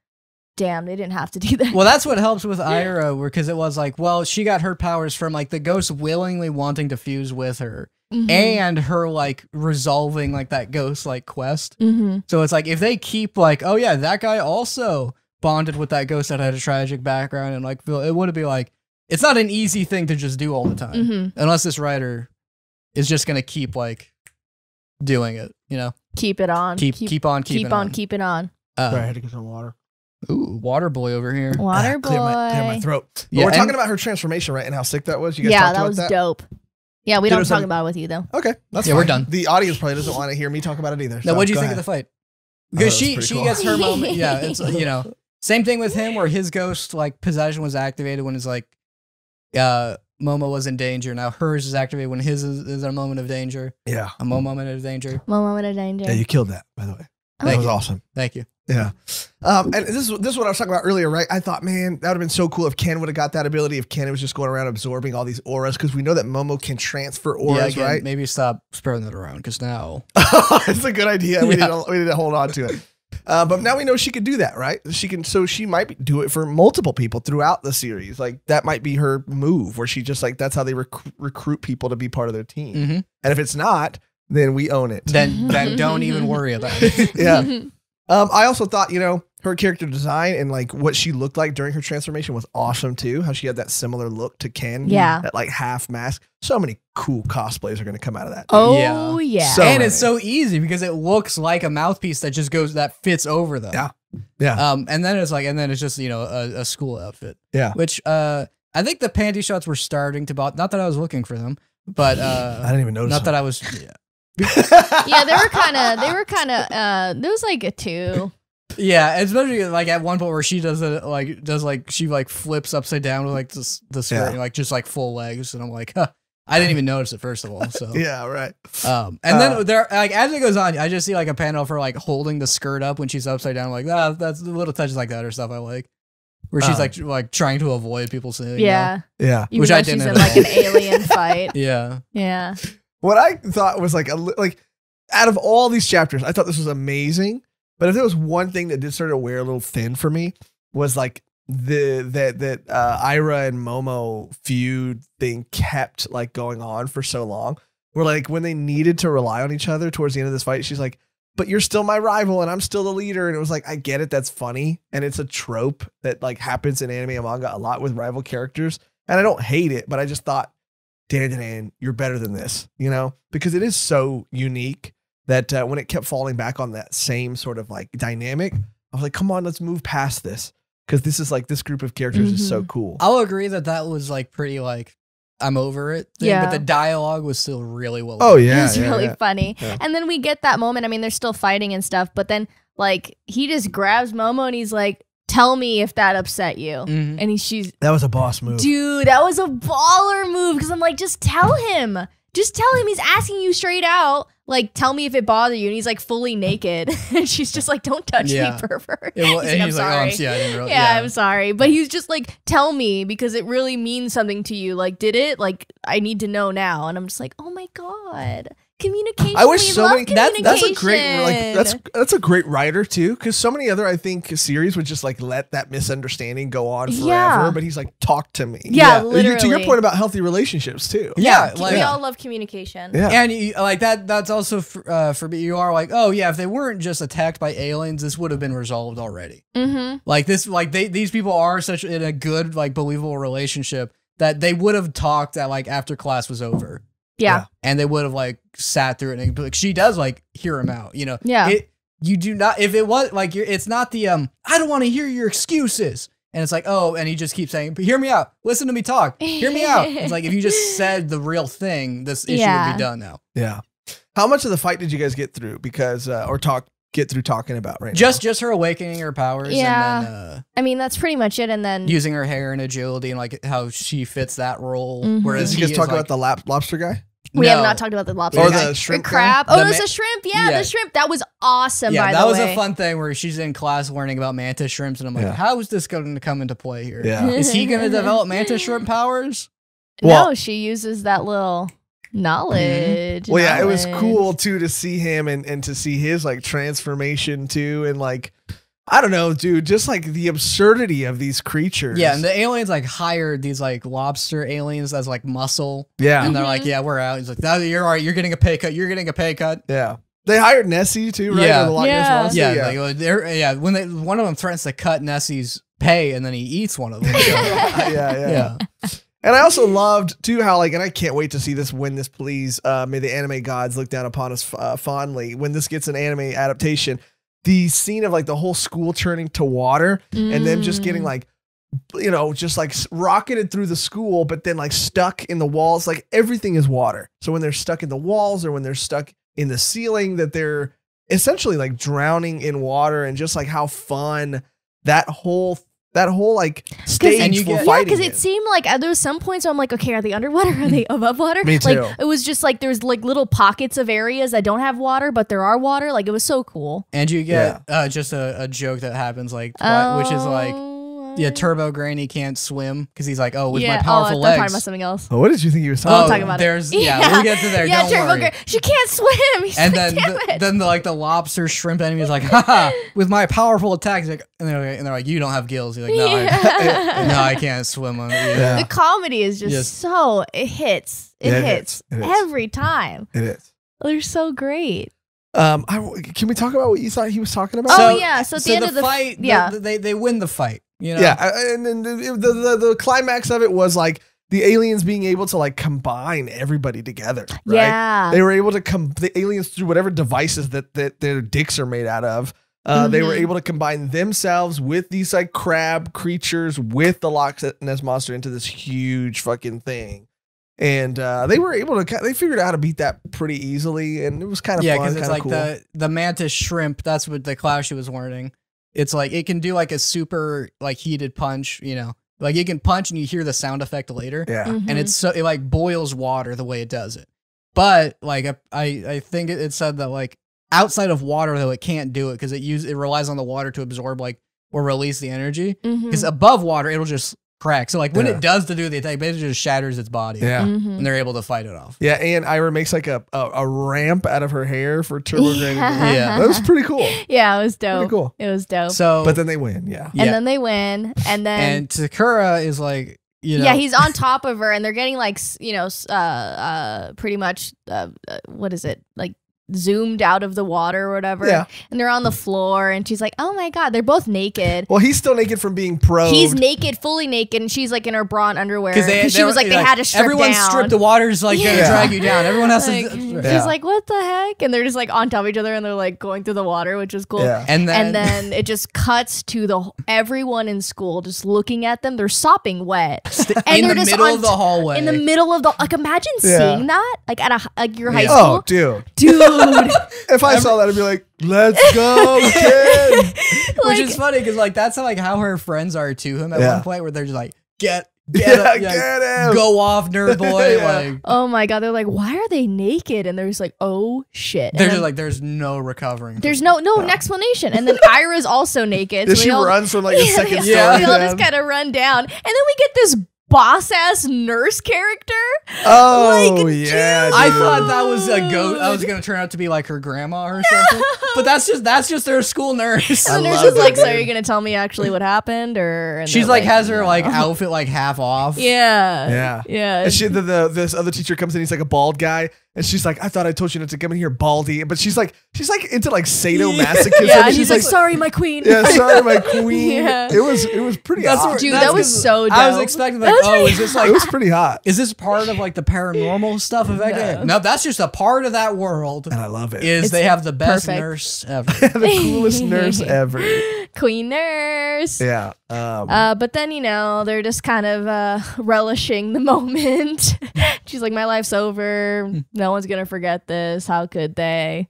damn, they didn't have to do that. Well, that's what helps with Ira, because it was like, well, she got her powers from like the ghost willingly wanting to fuse with her. And her like resolving like that ghost like quest. So it's like if they keep like, oh yeah, that guy also bonded with that ghost that had a tragic background, and like it would be like, it's not an easy thing to just do all the time unless this writer is just gonna keep like doing it, keep it on, keep on. Sorry, I had to get some water. Ooh, water boy over here. Water boy. Clear my throat. Yeah, we're talking about her transformation, right? And how sick that was. You guys talked about that? That was dope. Yeah, we don't talk about it with you though. Okay, that's fine. We're done. The audience probably doesn't want to hear me talk about it either. So what'd you think of the fight? Because she gets her moment. Yeah, it's same thing with him where his ghost like possession was activated when it's like Momo was in danger. Now hers is activated when his is a moment of danger. Yeah, a moment of danger. Moment of danger. Yeah, you killed that, by the way. That was awesome. Thank you. Yeah. And this is what I was talking about earlier, right? I thought, man, that would have been so cool if Ken would have got that ability, if Ken was just going around absorbing all these auras, because we know that Momo can transfer auras, right? Maybe stop spreading that around, because now... It's a good idea. We need to hold on to it. But now we know she could do that, right? So she might do it for multiple people throughout the series. Like, that might be her move, where she just, like, that's how they recruit people to be part of their team. And if it's not, then we own it. Then don't even worry about it. Yeah. I also thought, her character design and like what she looked like during her transformation was awesome too. How she had that similar look to Ken. Yeah. That like half mask. So many cool cosplays are going to come out of that. Oh yeah. And it's so easy because it looks like a mouthpiece that just that fits over them. Yeah. Yeah. And then it's just, a school outfit. Yeah. Which, I think the panty shots were starting to not that I was looking for them, but, I didn't even notice. Not that I was, yeah, they were kind of, there was like a 2. Yeah, especially like at one point where she she flips upside down with like the skirt, like just like full legs, and I'm like, huh, I didn't even notice it first of all. So yeah, right. And then there, like as it goes on, I just see like a panel of her like holding the skirt up when she's upside down. I'm like, that's little touches like that or stuff I like, where she's like trying to avoid people seeing. Yeah, yeah. Which I didn't. She's in like an alien fight. Yeah, yeah. What I thought was like out of all these chapters, I thought this was amazing. But if there was one thing that did sort of wear a little thin for me, was like that Ira and Momo feud thing kept like going on for so long. Where like when they needed to rely on each other towards the end of this fight, she's like, but you're still my rival and I'm still the leader. And it was like, I get it. That's funny. And it's a trope that like happens in anime and manga a lot with rival characters. And I don't hate it, but I just thought, Dandadan, you're better than this, you know, because it is so unique that when it kept falling back on that same sort of like dynamic, I was like, come on, let's move past this. Because this is like, this group of characters is so cool. I'll agree that was like pretty like, I'm over it thing, but the dialogue was still really well done. Oh yeah, it's really funny. Yeah. And then we get that moment. I mean, they're still fighting and stuff, but then like he just grabs Momo and he's like, "Tell me if that upset you." And she's that was a boss move, dude. That was a baller move because I'm like, just tell him. Just tell him. He's asking you straight out. Like, tell me if it bothered you. And he's like fully naked. And she's just like, don't touch me, pervert. He's like, I'm sorry. I'm sorry. But he's just like, tell me because it really means something to you. Like, did it? Like, I need to know now. And I'm just like, oh my God. Communication. I wish so many. That's a great. Like that's a great writer too, because so many other I think series would just like let that misunderstanding go on forever. Yeah. But he's like, talk to me. Yeah, literally. To your point about healthy relationships too. Yeah, like, we all love communication. Yeah, and you, like that. That's also for me. You are like, oh yeah, if they weren't just attacked by aliens, this would have been resolved already. Like this, like these people are such in a good, like believable relationship that they would have talked at like after class was over. Yeah. And they would have like sat through it and like, she does like hear him out, you know? Yeah. You do not, if it was like, it's not the, I don't want to hear your excuses. And it's like, oh, and he just keeps saying, but hear me out. Listen to me talk. Hear me out. It's like, if you just said the real thing, this issue would be done now. Yeah. How much of the fight did you guys get through? Because, get through talking about right now? Just her awakening her powers. Yeah. And then, I mean, that's pretty much it. And then using her hair and agility and like how she fits that role. Whereas did you guys talk about the lobster guy? We have not talked about the lobster or the shrimp crab. Oh, it was a shrimp. Yeah, the shrimp. That was awesome. Yeah, by the that was way. a fun thing where she's in class learning about mantis shrimps, and I'm like, how is this going to come into play here? Yeah. Is he going to develop mantis shrimp powers? Well, no, she uses that little knowledge. Well, yeah, it was cool too to see him and to see his like transformation too, and like. I don't know, dude, just like the absurdity of these creatures. Yeah, and the aliens like hired these like lobster aliens as like muscle. Yeah. And they're like, yeah, we're out. He's like, no, you're all right. You're getting a pay cut. You're getting a pay cut. Yeah. They hired Nessie too, right? Yeah. When one of them threatens to cut Nessie's pay and then he eats one of them. Yeah. And I also loved too how like, and I can't wait to see this when this please, may the anime gods look down upon us fondly when this gets an anime adaptation. The scene of like the whole school turning to water and them just getting like, you know, just like rocketed through the school, but then like stuck in the walls, like everything is water. So when they're stuck in the walls or when they're stuck in the ceiling, that they're essentially like drowning in water, and just like how fun that whole like stage for fighting. Yeah, because it seemed like there was some points where I'm like, okay, are they underwater? Are they above water? Me too. Like it was just like there's like little pockets of areas that don't have water, but there are water. Like it was so cool. And you get just a joke that happens like which is like Turbo Granny can't swim because he's like, oh, with my powerful legs. I'm talking about something else. Oh, what did you think he was talking about? We'll get to there. Yeah, Turbo Granny. She can't swim. He's and like, then the lobster shrimp enemy is like, haha, with my powerful attacks. Like, and they're like, you don't have gills. He's like, no, I can't swim. The comedy is just so it hits. It hits every time. It is. They're so great. Can we talk about what you thought he was talking about? So at the end of the fight, they win the fight. You know? Yeah, and then the climax of it was like the aliens being able to like combine everybody together. Right? Yeah, they were able to the aliens through whatever devices that their dicks are made out of. They were able to combine themselves with these like crab creatures with the Loch Ness monster into this huge fucking thing. And they were able to. They figured out how to beat that pretty easily, and it was kind of fun. Yeah, because it's like cool. the mantis shrimp. That's what the Klaus she was learning. It's like it can do like a super like heated punch, you know, like it can punch and you hear the sound effect later. Yeah, and it like boils water the way it does it. But like I think it said that like outside of water though it can't do it because it relies on the water to absorb like or release the energy. Because above water it'll just crack. So like when it does to do the attack, it basically just shatters its body. Yeah, and they're able to fight it off. Yeah, and Ira makes like a ramp out of her hair for Turbo Granny. Yeah, that was pretty cool. Yeah, it was dope. Pretty cool. It was dope. So, but then they win. Yeah, and then they win, and Sakura is like. You know. Yeah, he's on top of her, and they're getting like pretty much what is it like zoomed out of the water or whatever. Yeah. And they're on the floor and she's like, oh my God, they're both naked. Well, he's still naked from being probed. He's naked, fully naked, and she's like in her bra and underwear. Because she was like, they had to strip everyone down. stripped, the water's like gonna drag you down. Everyone has like, to. She's like, what the heck? And they're just like on top of each other and they're like going through the water, which is cool. Yeah. And then it just cuts to everyone in school just looking at them. They're sopping wet. And in they're the just middle of the hallway. In the middle of the, like, imagine seeing that, like at your high Oh, school. dude. If I saw that, I'd be like, let's go, kid. Which is funny because like that's how her friends are to him at one point, where they're just like, get Get him. him. Go off, nerd boy. Like, oh my God. They're like, why are they naked? And they're just like, oh shit. They're just like, there's no recovering. There's no explanation. And then Ira's also naked. She runs from like a second story. We all just kind of run down. And then we get this boss ass nurse character. Oh, like, yeah. I thought that was a goat. I was gonna turn out to be like her grandma or something. But that's just their school nurse. And the nurse is like, so are you gonna tell me actually what happened? Or she's like has her like outfit like half off. Yeah. And this other teacher comes in, he's like a bald guy, and she's like, I thought I told you not to come in here baldy. But she's like into like sadomasochism. Yeah, and he's like, sorry, my queen. Yeah, sorry, my queen. It was pretty hot. Dude, that was so dope. I was expecting like, is this like it was pretty hot. Is this part of like the paranormal stuff of that? No, that's just a part of that world. And I love it. They have the best nurse ever. The coolest nurse ever. Queen nurse. Yeah. But then, they're just kind of relishing the moment. She's like, my life's over. No one's going to forget this. How could they?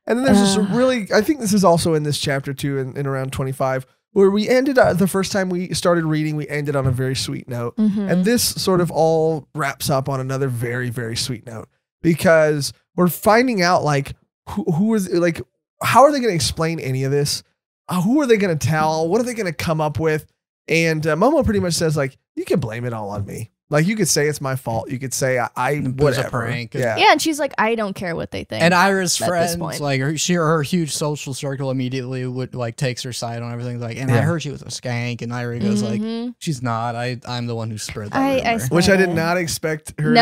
And then there's this I think this is also in this chapter too, in around 25, where we ended the first time we started reading, we ended on a very sweet note. And this sort of all wraps up on another very, very sweet note, because we're finding out like who is like, how are they going to explain any of this? Who are they going to tell? What are they going to come up with? And Momo pretty much says like, you can blame it all on me. Like you could say it's my fault. You could say it was a prank. Yeah, and she's like, I don't care what they think. And Ira's friends, like her huge social circle, immediately would like takes her side on everything. Like, and I heard she was a skank, and Ira goes like, she's not. I'm the one who spread that rumor. Which I did not expect her.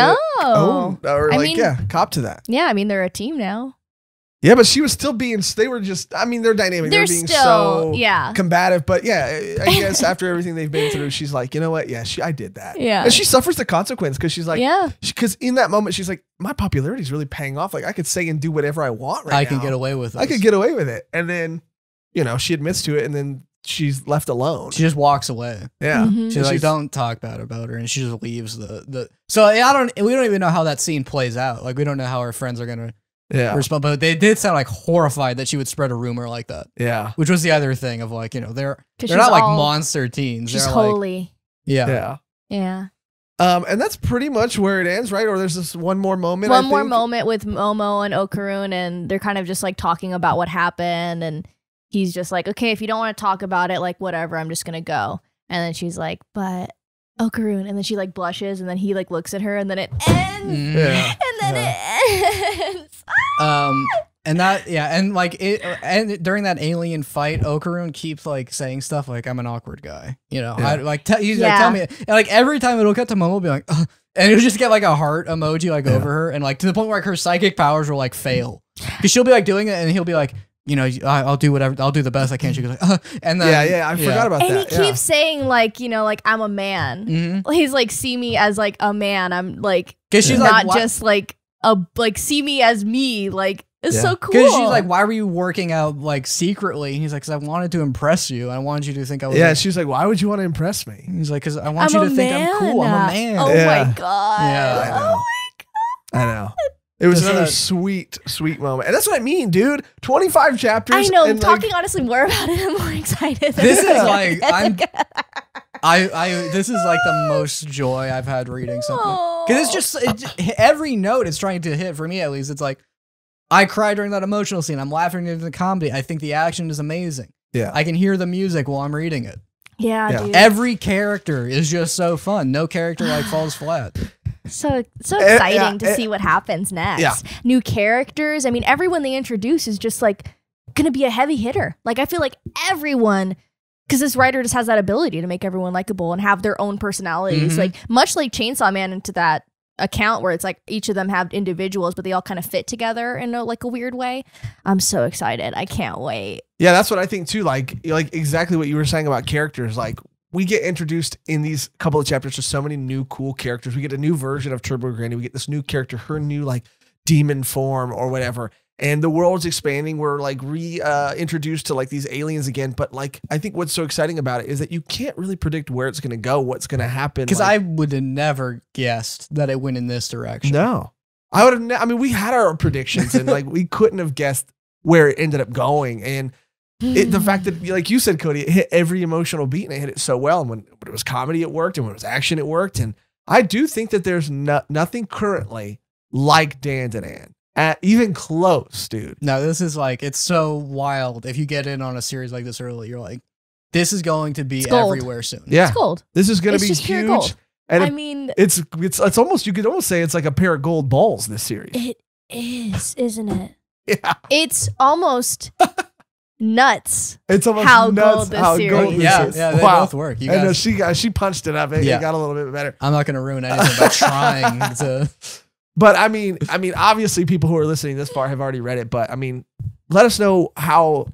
Cop to that. Yeah, I mean they're a team now. Yeah, but she was still being, they're dynamic. They're being still, so combative. But yeah, I guess after everything they've been through, she's like, you know what? Yeah, I did that. Yeah. And she suffers the consequence because she's like, because in that moment, she's like, my popularity is really paying off. Like I could say and do whatever I want right now. I can get away with it. I could get away with it. And then, she admits to it, and then she's left alone. She just walks away. Yeah. She's like, don't talk bad about her. And she just leaves so we don't even know how that scene plays out. Like we don't know how her friends are going to respond, but they did sound like horrified that she would spread a rumor like that. Yeah. Which was the other thing of like, they're not like monster teens. She's they're holy. Like, yeah. And that's pretty much where it ends, right? Or there's this one more moment. One more moment with Momo and Okarun, and they're kind of just like talking about what happened, and he's just like, okay, if you don't want to talk about it, like whatever, I'm just gonna go. And then she's like, but Okarun, and then she like blushes, and then he like looks at her, and then it ends. And then it ends. And during that alien fight, Okarun keeps like saying stuff like, I'm an awkward guy, he's like, tell me, and like every time it'll cut to Momo, be like, ugh, and it'll just get like a heart emoji like over her, and like to the point where like her psychic powers will like fail, because she'll be like doing it, and he'll be like, I'll do whatever, I'll do the best I can. She goes like, and then I forgot about that. And he keeps saying like, like I'm a man. He's like, see me as like a man. I'm like, because she's not like, just like see me as me. Like it's so cool. Because she's like, why were you working out like secretly? And he's like, because I wanted to impress you. I wanted you to think I was. Yeah, she's like, why would you want to impress me? He's like, because I want you to think I'm cool. I'm a man. Oh my god. Yeah, I know. Oh my god. I know. It was another sweet, sweet moment. And that's what I mean, dude. 25 chapters. I know. Talking honestly more about it, I'm more excited. This is like, this is like the most joy I've had reading something. Because it's just, every note it's trying to hit, for me at least. It's like, I cried during that emotional scene. I'm laughing during the comedy. I think the action is amazing. Yeah. I can hear the music while I'm reading it. Yeah, dude. Every character is just so fun. No character like falls flat. So exciting to see what happens next. Yeah. New characters. I mean, everyone they introduce is just like gonna be a heavy hitter. Like I feel like everyone, because this writer just has that ability to make everyone likable and have their own personalities. Like much like Chainsaw Man into that account where it's like each of them have individuals, but they all kind of fit together in a weird way. I'm so excited. I can't wait. Yeah, that's what I think too. Like exactly what you were saying about characters. Like we get introduced in these couple of chapters to so many new cool characters. We get a new version of Turbo Granny. We get this new character, her new like demon form or whatever. And the world's expanding. We're like introduced to like these aliens again. But like, I think what's so exciting about it is that you can't really predict where it's going to go, what's going to happen. Because like, I would have never guessed that it went in this direction. No, I would have. I mean, we had our predictions and like we couldn't have guessed where it ended up going. And the fact that, like you said, Cody, it hit every emotional beat and it hit it so well. And when it was comedy, it worked. And when it was action, it worked. And I do think that there's nothing currently like Dandadan. Even close, dude. No, this is like, it's so wild. If you get in on a series like this early, you're like, this is going to be everywhere soon. Yeah. It's gold. This is going to be just pure huge. gold. And I mean, it's almost, you could almost say it's like a pair of gold balls, this series. it is, isn't it? Yeah. It's almost nuts. It's almost how nuts gold this how series gold this Yeah, is. yeah, they Wow. both work. You I know guys, she punched it up. It got a little bit better. I'm not going to ruin anything by trying to. But I mean, obviously people who are listening this far have already read it, but I mean, let us know how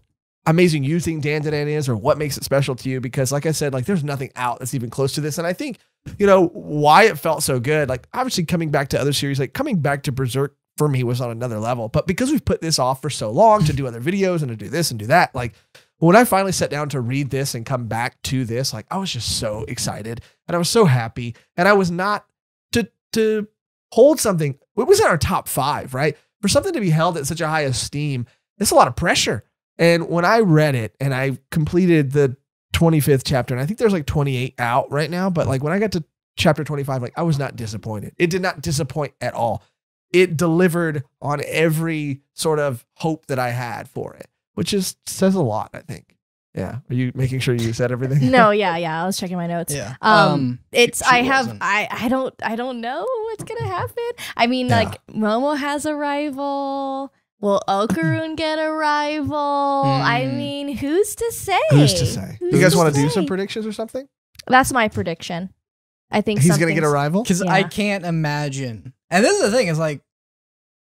amazing you think Dandadan is or what makes it special to you. Because like I said, like there's nothing out that's even close to this. And I think, why it felt so good, like obviously coming back to other series, like coming back to Berserk for me was on another level, but because we've put this off for so long to do other videos and to do this and do that, like when I finally sat down to read this and come back to this, like I was just so excited and I was so happy and I was not to hold something. It was in our top 5, right? For something to be held at such a high esteem, it's a lot of pressure. And when I read it and I completed the 25th chapter, and I think there's like 28 out right now, but like when I got to chapter 25, like I was not disappointed. It did not disappoint at all. It delivered on every sort of hope that I had for it, which says a lot, I think. Yeah. Are you making sure you said everything? No, yeah. I was checking my notes. Yeah. It's she I don't know what's gonna happen. I mean, like Momo has a rival. Will Okarun get a rival? I mean, who's to say? Who's to say? You guys want to do some predictions or something? That's my prediction. I think he's gonna get a rival. Because I can't imagine. And this is the thing, is like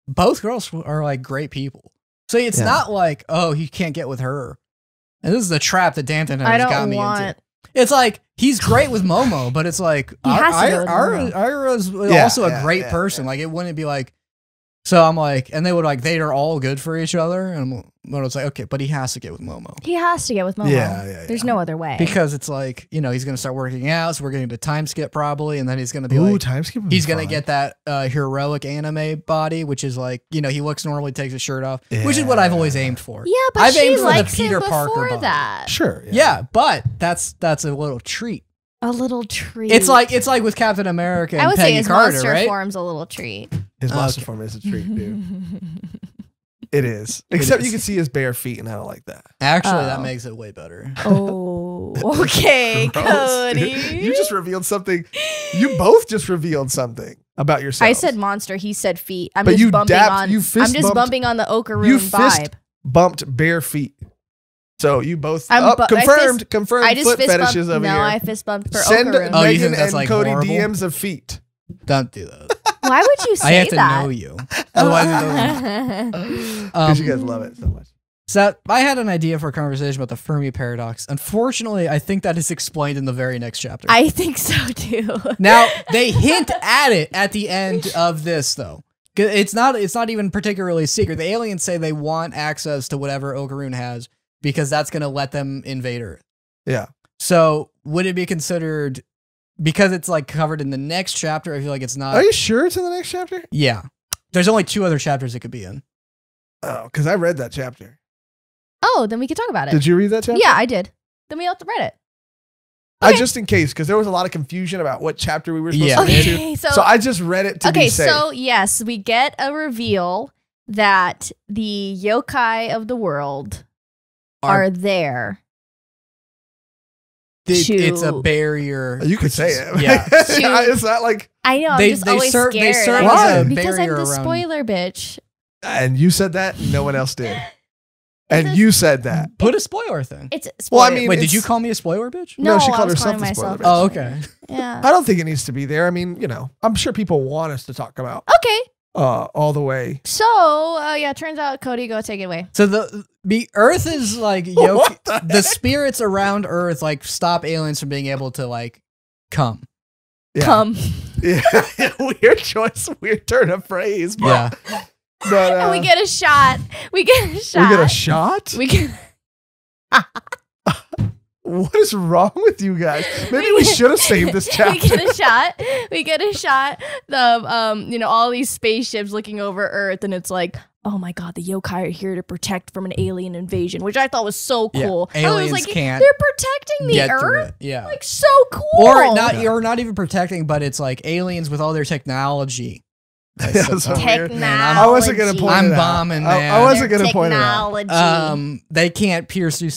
both girls are like great people. So it's not like, oh, he can't get with her. And this is the trap that Dandadan has got me into. It's like, he's great with Momo, but it's like, Ira's also a great person. Like, it wouldn't be like, so I'm like, and they would like, they are all good for each other. And it's like, okay, but he has to get with Momo. He has to get with Momo. Yeah. There's no other way. Because it's like, he's going to start working out. So we're going to time skip probably. And then he's going to be time skip. He's going to get that heroic anime body, which is like, he looks normally, takes his shirt off, which is what I've always aimed for. Yeah, but I've she aimed for likes the Peter him Parker before body. that. Sure. Yeah, but that's a little treat. A little treat. It's like with Captain America and I would Peggy say his Carter, monster right? form's a little treat. His monster form is a treat, dude. It is. Except you can see his bare feet, and I don't like that. Actually, that makes it way better. Oh, okay, Cody. Dude. You just revealed something. You both just revealed something about yourself. I said monster. He said feet. I'm But just you bumping dapped- on. you I'm fist just bumped- bumping on the Okarun You vibe. fist bumped bare feet. So you both confirmed I just foot fist fetishes bumped, over here. No, I fist bumped for Send Okarun. Oh, you Megan think that's and like Cody horrible? DMs of feet. Don't do that. Why would you say I have to that? know you. Otherwise, Because you guys love it so much. So I had an idea for a conversation about the Fermi Paradox. Unfortunately, I think that is explained in the very next chapter. I think so too. Now, they hint at it at the end of this, though. It's not even particularly secret. The aliens say they want access to whatever Okarun has because that's going to let them invade Earth. Yeah. So would it be considered, because it's like covered in the next chapter, I feel like it's not. Are you sure it's in the next chapter? Yeah. There's only 2 other chapters it could be in. Oh, because I read that chapter. Oh, then we could talk about it. Did you read that chapter? Yeah, I did. Then we have to read it. I just in case, because there was a lot of confusion about what chapter we were supposed to Okay, read to. so I just read it to be safe. So yes, we get a reveal that the yokai of the world are there. It's a barrier. You could say it. Yeah. It's not like... I know, I'm just always scared. They serve Why? as a Because I'm barrier the around. spoiler bitch. And you said that, no one else did. And you said that. Put a spoiler thing. It's Well, I spoiler. mean, Wait, did it's- you call me a spoiler bitch? No, she I called was herself calling the spoiler myself bitch. Oh, okay. Yeah. I don't think it needs to be there. I mean, you know, I'm sure people want us to talk about Okay. all the way. So, yeah, turns out Cody, go take it away. So the Earth is like What the the spirits around Earth like stop aliens from being able to like come. Yeah. Come. Yeah. Weird choice, weird turn of phrase. But, Yeah. but And we get a shot. We get a shot. we get a shot? We get What is wrong with you guys? Maybe we should have saved this we chapter. get a shot. We get a shot of all these spaceships looking over Earth, and it's like, oh my god, the yokai are here to protect from an alien invasion, which I thought was so Yeah. cool. I Aliens was like, can't they're protecting the Get through Earth. it. Yeah. Like so cool. Or not even protecting, but it's like aliens with all their technology. Yeah, that's so weird. technology. Man, I wasn't going to point I'm it out. bombing, I man. wasn't going to point it out. Technology. They can't pierce through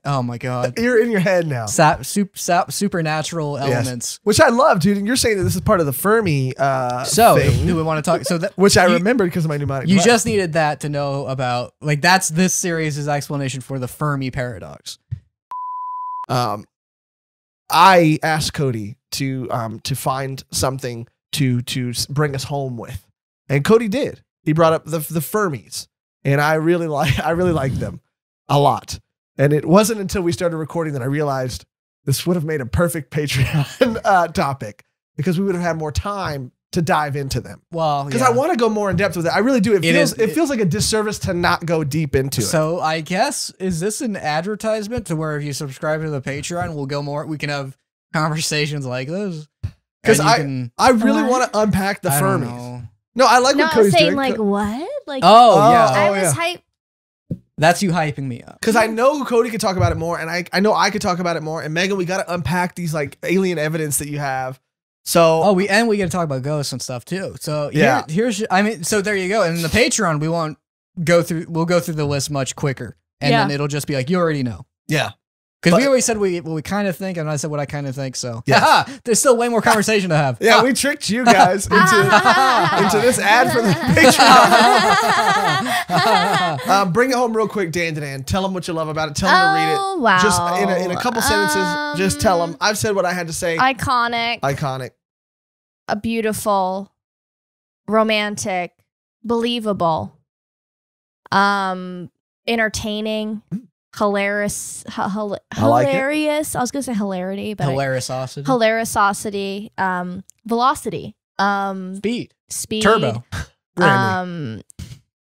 oh my god. You're in your head now. Supernatural Yes. elements. Which I love, dude. And you're saying that this is part of the Fermi So, thing, do we want to talk? So that which I you- remembered because of my mnemonic. You device. just needed that to know about, like, that's this series' explanation for the Fermi Paradox. I asked Cody to find something to bring us home with, and Cody did. He brought up the Fermis, and I really like them a lot. And it wasn't until we started recording that I realized this would have made a perfect Patreon topic, because we would have had more time to dive into them. Well, Because yeah. I want to go more in depth with it. I really do. It It feels like a disservice to not go deep into it. So I guess, is this an advertisement to where if you subscribe to the Patreon, we'll go more, we can have conversations like this? Because And I really What? want to unpack the I don't Fermis. know. No, I like No, what I was Cody's saying doing. like what? Like Oh, yeah. I oh, was yeah. hype. That's you hyping me up. Because I know Cody could talk about it more, and I know I could talk about it more. And Megan, we got to unpack these like alien evidence that you have. So Oh, we got to talk about ghosts and stuff too. So Yeah. so there you go. And in the Patreon, we'll go through the list much quicker. And Yeah. then it'll just be like, you already know. yeah, Because But- we always said what we kind of think, and I said what I kind of think. So Yes. haha, there's still way more conversation to have. yeah, we tricked you guys into this ad for the Patreon. Bring it home real quick, Dandadan. Tell them what you love about it. Tell them to read it. Oh, wow. Just in a couple sentences, just tell them. I've said what I had to say. Iconic, Iconic. a beautiful, romantic, believable, entertaining, hilarious, hilarious. I was gonna say hilarity, but Hilariousity. hilariousity, velocity, Speed. speed, Turbo. Brandy.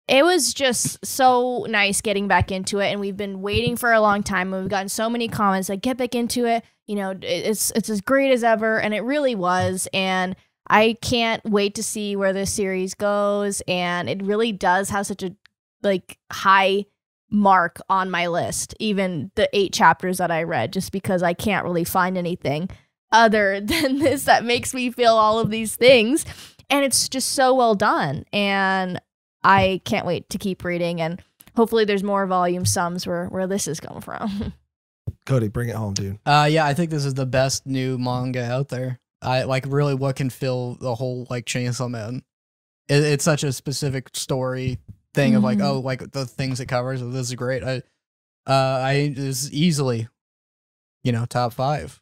It was just so nice getting back into it, and we've been waiting for a long time, and we've gotten so many comments like, get back into it, you know, it's as great as ever, and it really was. And I can't wait to see where this series goes, and it really does have such a like high mark on my list, even the 8 chapters that I read, just because I can't really find anything other than this that makes me feel all of these things. And it's just so well done, and I can't wait to keep reading, and hopefully there's more volume sums where this is coming from. Cody, bring it home, dude. Yeah, I think this is the best new manga out there. I like really what can fill the whole like Chainsaw Man. It's such a specific story thing of like, Mhm. oh, like the things it covers. Oh, this is great. I is easily, top 5.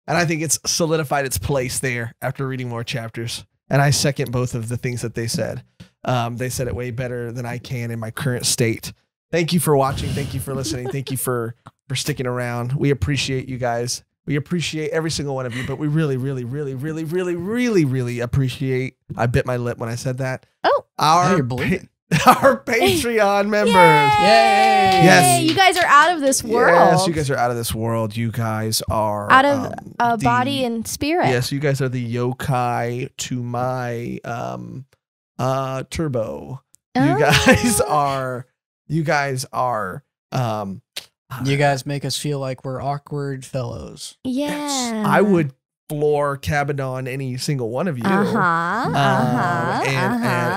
And I think it's solidified its place there after reading more chapters. And I second both of the things that they said. They said it way better than I can in my current state. Thank you for watching. Thank you for listening. Thank you for sticking around. We appreciate you guys. We appreciate every single one of you, but we really, really, really, really, really, really, really appreciate. I bit my lip when I said that. Oh. Now you're bleeding. Our Patreon members. Yay! Yes. You guys are out of this world. Yes, you guys are out of this world. You guys are out of the- body and spirit. Yes, you guys are the yokai to my turbo. You guys are You guys make us feel like we're awkward fellows. Yeah. I would floor Cabadon any single one of you.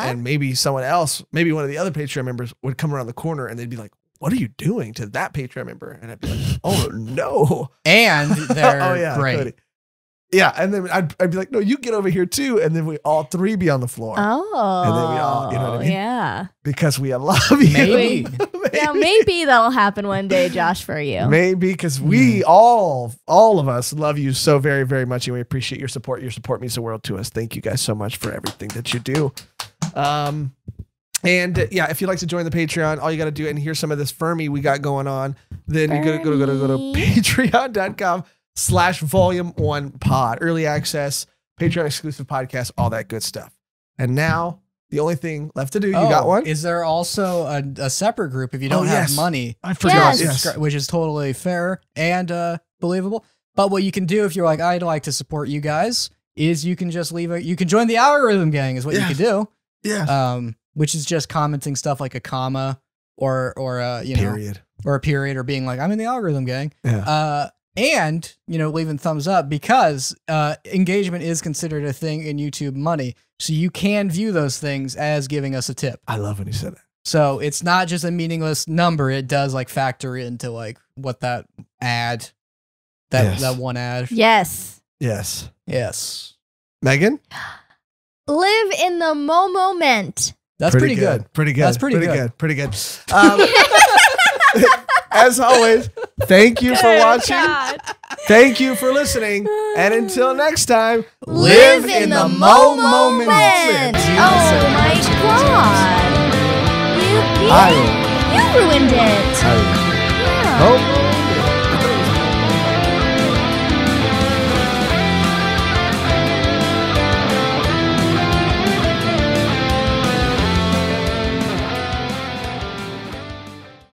And maybe someone else, maybe one of the other Patreon members would come around the corner and they'd be like, what are you doing to that Patreon member? And I'd be like, oh no. And they're Oh, yeah, great. Cody. Yeah, and then I'd be like, no, you get over here too, and then we all three be on the floor. Oh, and then we all, you know what I mean? Yeah, because we love you. Maybe. Yeah, maybe that'll happen one day, Josh, for you. Maybe because we all of us love you so very, very much, and we appreciate your support. Your support means the world to us. Thank you guys so much for everything that you do. And yeah, if you'd like to join the Patreon, all you got to do, and here's some of this Fermi we got going on, then you go to patreon.com/volume1pod, early access, Patreon exclusive podcast, all that good stuff. And now the only thing left to do, you got one? Is there also a separate group if you don't have money? I forgot. Yes. Which is totally fair and believable. But what you can do if you're like, I'd like to support you guys, is you can just you can join the algorithm gang is what you can do. Yeah. Which is just commenting stuff like a comma or you know, period, or a period, or being like, I'm in the algorithm gang. Yeah. And, you know, leaving thumbs up, because engagement is considered a thing in YouTube money. So you can view those things as giving us a tip. I love when you said that. So it's not just a meaningless number. It does like factor into like what that ad, that one ad. Yes. Yes. Yes. Megan? Live in the moment. That's pretty good. Pretty good. That's pretty good. Pretty good. As always, thank you for watching. God. Thank you for listening. And until next time, Live in the moment. Oh my God. You ruined it. Oh.